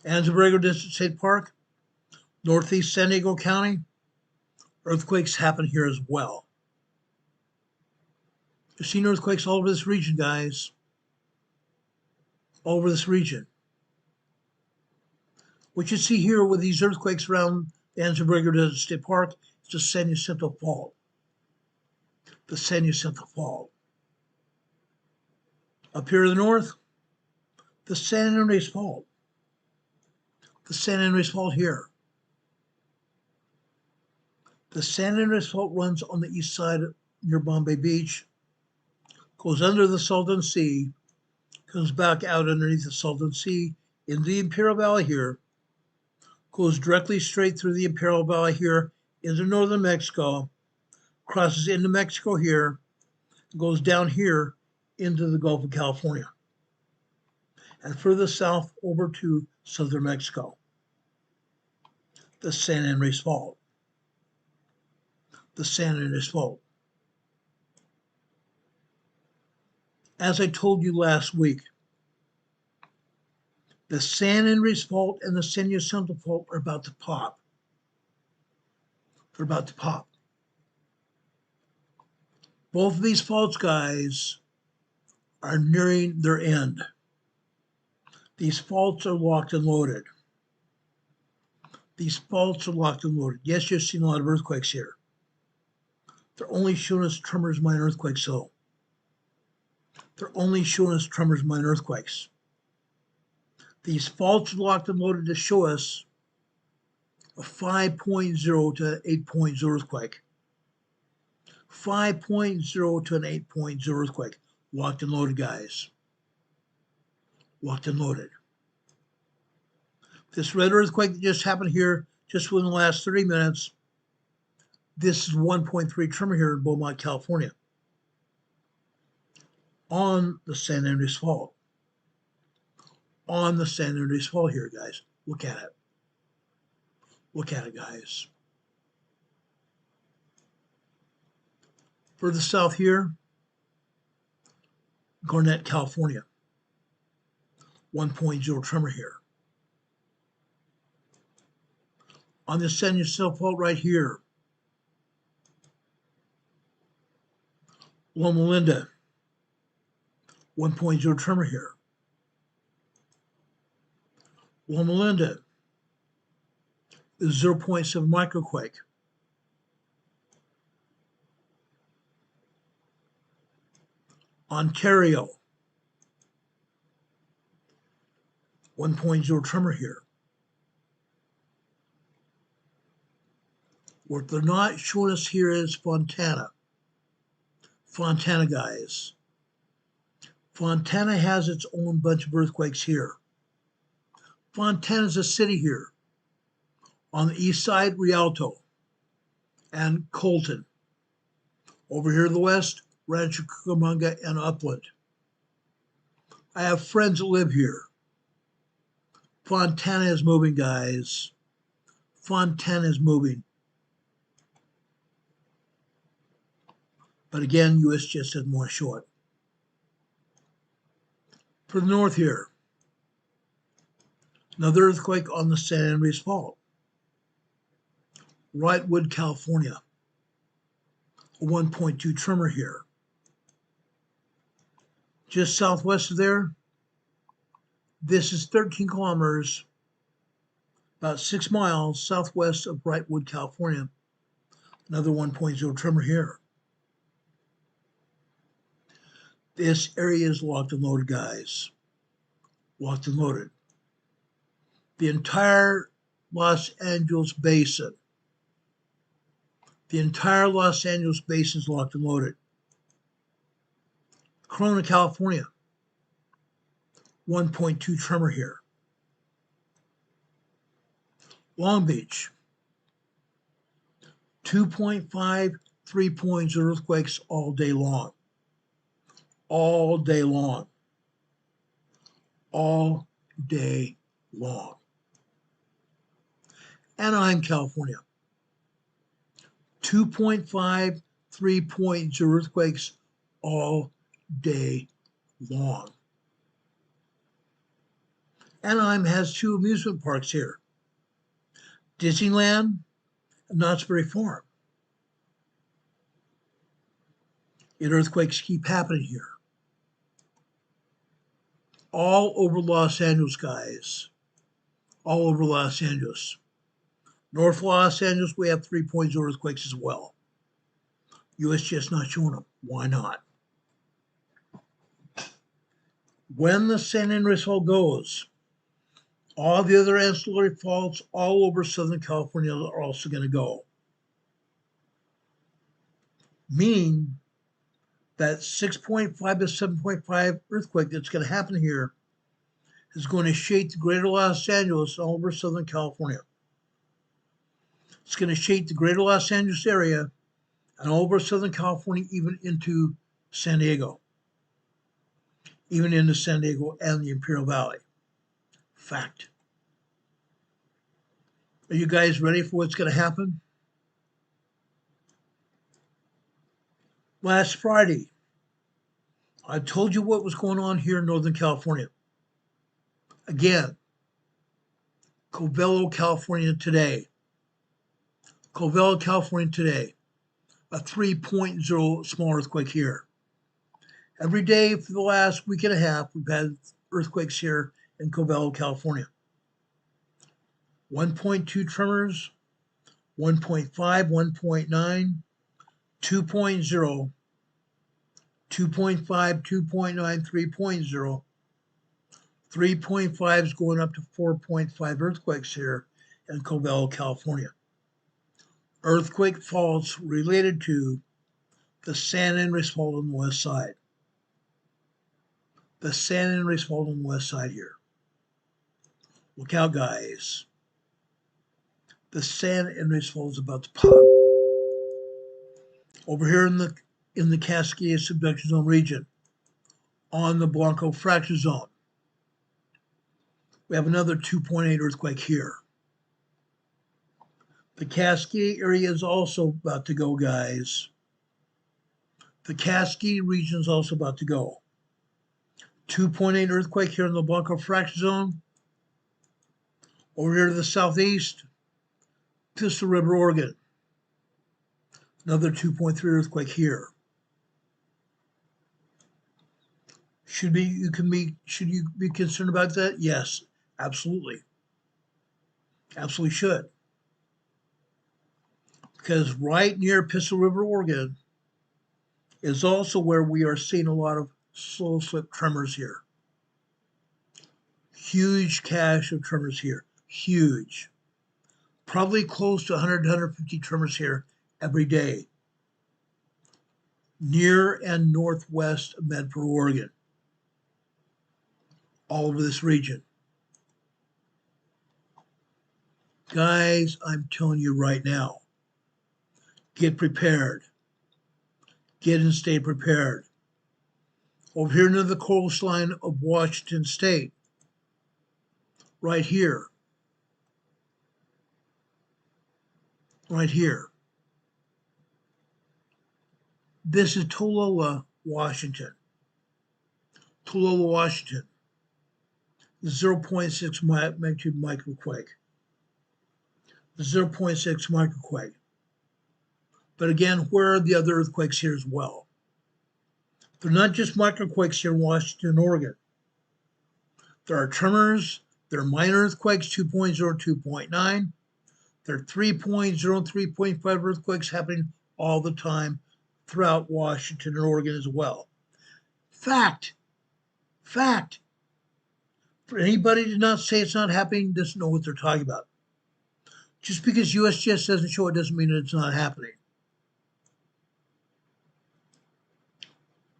S2: Anza-Borrego District State Park, Northeast San Diego County, earthquakes happen here as well. You've seen earthquakes all over this region, guys. All over this region. What you see here with these earthquakes around the Anza-Borrego District State Park is the San Jacinto Fault. The San Jacinto Fault. Up here in the north, the San Andres Fault. The San Andres Fault here. The San Andres Fault runs on the east side near Bombay Beach, goes under the Salton Sea, comes back out underneath the Salton Sea in the Imperial Valley here, goes directly straight through the Imperial Valley here into northern Mexico, crosses into Mexico here, goes down here into the Gulf of California, and further south over to southern Mexico. The San Andres Fault. The San Andres Fault. As I told you last week, the San Andres Fault and the San Jacinto Fault are about to pop. They're about to pop. Both of these faults, guys, are nearing their end. These faults are locked and loaded. These faults are locked and loaded. Yes, you've seen a lot of earthquakes here. They're only showing us tremors, minor earthquakes, though. They're only showing us tremors, minor earthquakes. These faults are locked and loaded to show us a 5.0 to 8.0 earthquake. 5.0 to an 8.0 earthquake. Locked and loaded, guys. Locked and loaded. This red earthquake that just happened here, just within the last 30 minutes, this is 1.3 tremor here in Beaumont, California, on the San Andres Fault. On the San Andres Fault here, guys. Look at it. Look at it, guys. Further south here, Garnett, California. 1.0 tremor here. On the San Jacinto Fault right here, Loma Linda, 1.0 tremor here. Loma Linda is 0.7 microquake. Ontario, 1.0 tremor here. What they're not showing us here is Fontana. Fontana, guys. Fontana has its own bunch of earthquakes here. Fontana's a city here. On the east side, Rialto and Colton. Over here to the west, Rancho Cucamonga and Upland. I have friends that live here. Fontana is moving, guys. Fontana is moving. But again, USGS doesn't want to show it. For the north here, another earthquake on the San Andres Fault. Wrightwood, California. A 1.2 tremor here. Just southwest of there, this is 13 kilometers, about 6 miles southwest of Wrightwood, California. Another 1.0 tremor here. This area is locked and loaded, guys. Locked and loaded. The entire Los Angeles basin. The entire Los Angeles basin is locked and loaded. Corona, California. 1.2 tremor here. Long Beach. 2.5, 3 points earthquakes all day long. All day long. All day long. Anaheim, California. 2.5, 3 points earthquakes all day long. Anaheim has 2 amusement parks here. Disneyland and Knott's Berry Farm. Yet earthquakes keep happening here. All over Los Angeles, guys. All over Los Angeles. North Los Angeles, we have 3 points earthquakes as well. USGS not showing them. Why not? When the San Andreas fault goes, all the other ancillary faults all over Southern California are also going to go. Meaning that 6.5 to 7.5 earthquake that's going to happen here is going to shake the greater Los Angeles all over Southern California. It's going to shake the greater Los Angeles area and all over Southern California, even into San Diego. Even into San Diego and the Imperial Valley. Fact. Are you guys ready for what's going to happen? Last Friday, I told you what was going on here in Northern California. Again, Covello, California today. Covello, California today. A 3.0 small earthquake here. Every day for the last week and a half, we've had earthquakes here in Covello, California. 1.2 tremors, 1.5, 1.9, 2.0, 2.5, 2.9, 3.0. 3.5 is going up to 4.5 earthquakes here in Covello, California. Earthquake faults related to the San Andreas Fault on the west side. The San Andreas Fault on the west side here. Look out, guys. The San Andreas Fault is about to pop. Over here in the Cascade subduction zone region, on the Blanco fracture zone, we have another 2.8 earthquake here. The Cascade area is also about to go, guys. The Cascade region is also about to go. 2.8 earthquake here in the Blanco fracture zone. Over here to the southeast, Pistol River, Oregon. Another 2.3 earthquake here. Should you be concerned about that? Yes, absolutely. Absolutely should. Because right near Pistol River, Oregon, is also where we are seeing a lot of slow slip tremors here. Huge cache of tremors here. Huge. Probably close to 100 to 150 tremors here every day. Near and northwest of Medford, Oregon. All over this region. Guys, I'm telling you right now, get prepared. Get and stay prepared. Over here near the coastline of Washington State, right here, this is Tolola, Washington. Tolola, Washington. 0.6 magnitude microquake. the 0.6 microquake. But again, where are the other earthquakes here as well? They're not just microquakes here in Washington and Oregon. There are tremors, there are minor earthquakes, 2.0, 2.9. There are 3.0 and 3.5 earthquakes happening all the time throughout Washington and Oregon as well. Fact. For anybody to not say it's not happening doesn't know what they're talking about. Just because USGS doesn't show it doesn't mean that it's not happening.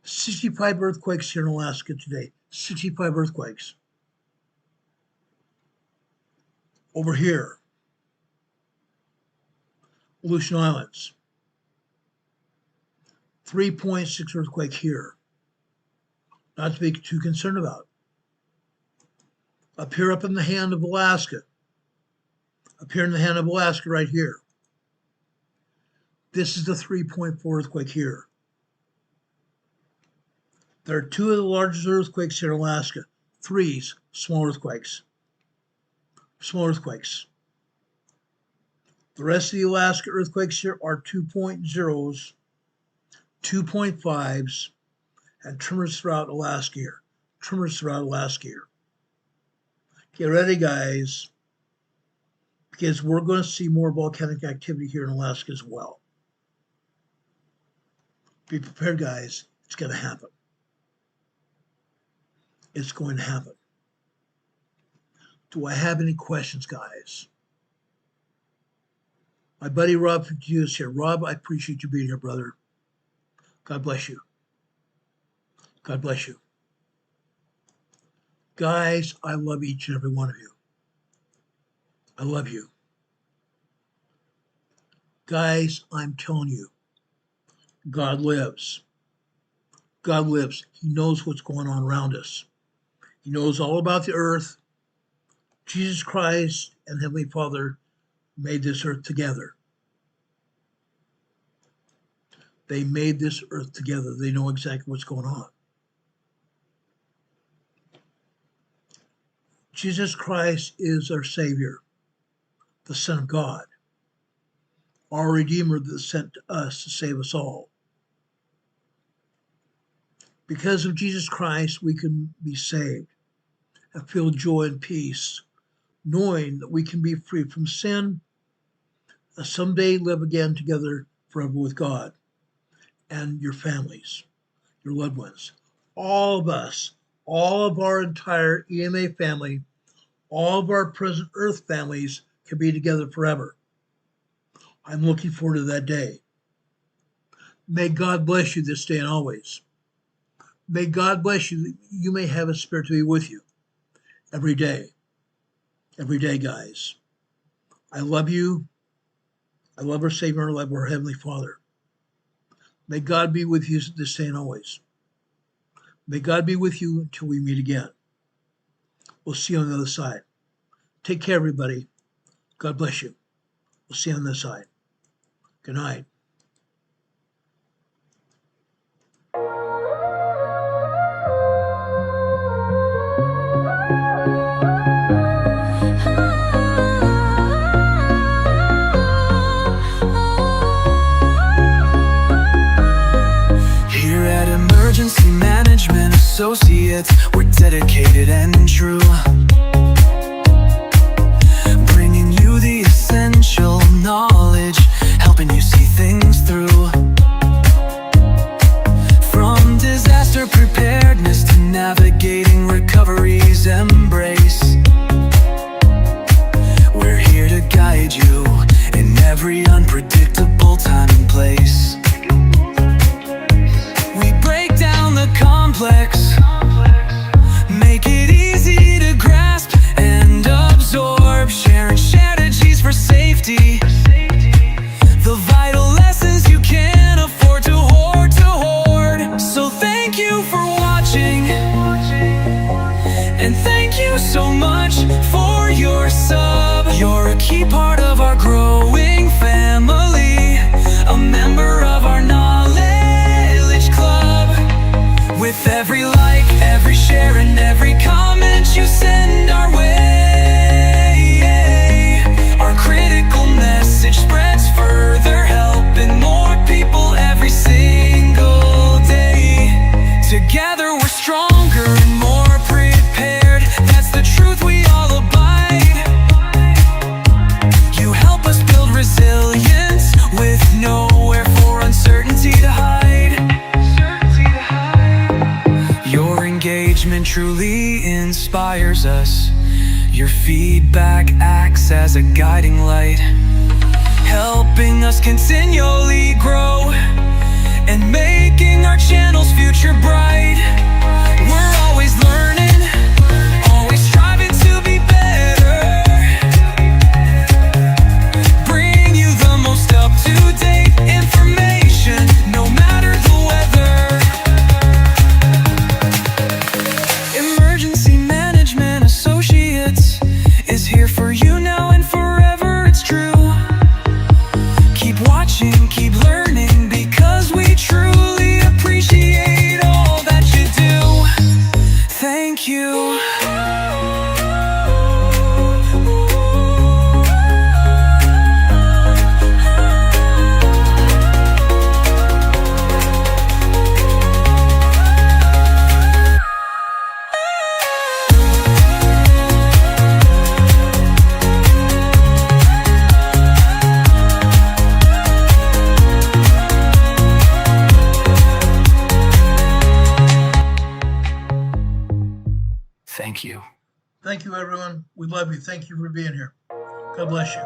S2: 65 earthquakes here in Alaska today. 65 earthquakes. Over here, Aleutian Islands. 3.6 earthquake here. Not to be too concerned about. Up here, up in the hand of Alaska. Up here in the hand of Alaska, right here. This is the 3.4 earthquake here. There are two of the largest earthquakes here in Alaska. Three small earthquakes. Small earthquakes. The rest of the Alaska earthquakes here are 2.0s, 2.5s, and tremors throughout Alaska here. Tremors throughout Alaska here. Get ready, guys, because we're going to see more volcanic activity here in Alaska as well. Be prepared, guys. It's going to happen. It's going to happen. Do I have any questions, guys? My buddy Rob 52 is here. Rob, I appreciate you being here, brother. God bless you. God bless you. Guys, I love each and every one of you. I love you. Guys, I'm telling you, God lives. God lives. He knows what's going on around us. He knows all about the earth. Jesus Christ and Heavenly Father made this earth together. They made this earth together. They know exactly what's going on. Jesus Christ is our Savior, the Son of God, our Redeemer that sent us to save us all. Because of Jesus Christ, we can be saved and feel joy and peace, knowing that we can be free from sin and someday live again together forever with God and your families, your loved ones. All of us, all of our entire EMA family, all of our present Earth families can be together forever. I'm looking forward to that day. May God bless you this day and always. May God bless you that you may have a spirit to be with you every day. Every day, guys. I love you. I love our Savior. I love our Heavenly Father. May God be with you this day and always. May God be with you until we meet again. We'll see you on the other side. Take care, everybody. God bless you. We'll see you on the other side. Good night.
S1: Here at Emergency Management Associates, we're dedicated and true, bringing you the essential knowledge, helping you see things feedback acts as a guiding light, helping us continually grow and making our channel's future bright. We're always learning, always striving to be better, bring you the most up-to-date information, no matter the weather. Emergency Management Associates is here for you now and forever, it's true. Keep watching, keep learning, because we truly appreciate all that you do. Thank you. Thank you.
S2: Thank you, everyone. We love you. Thank you for being here. God bless you.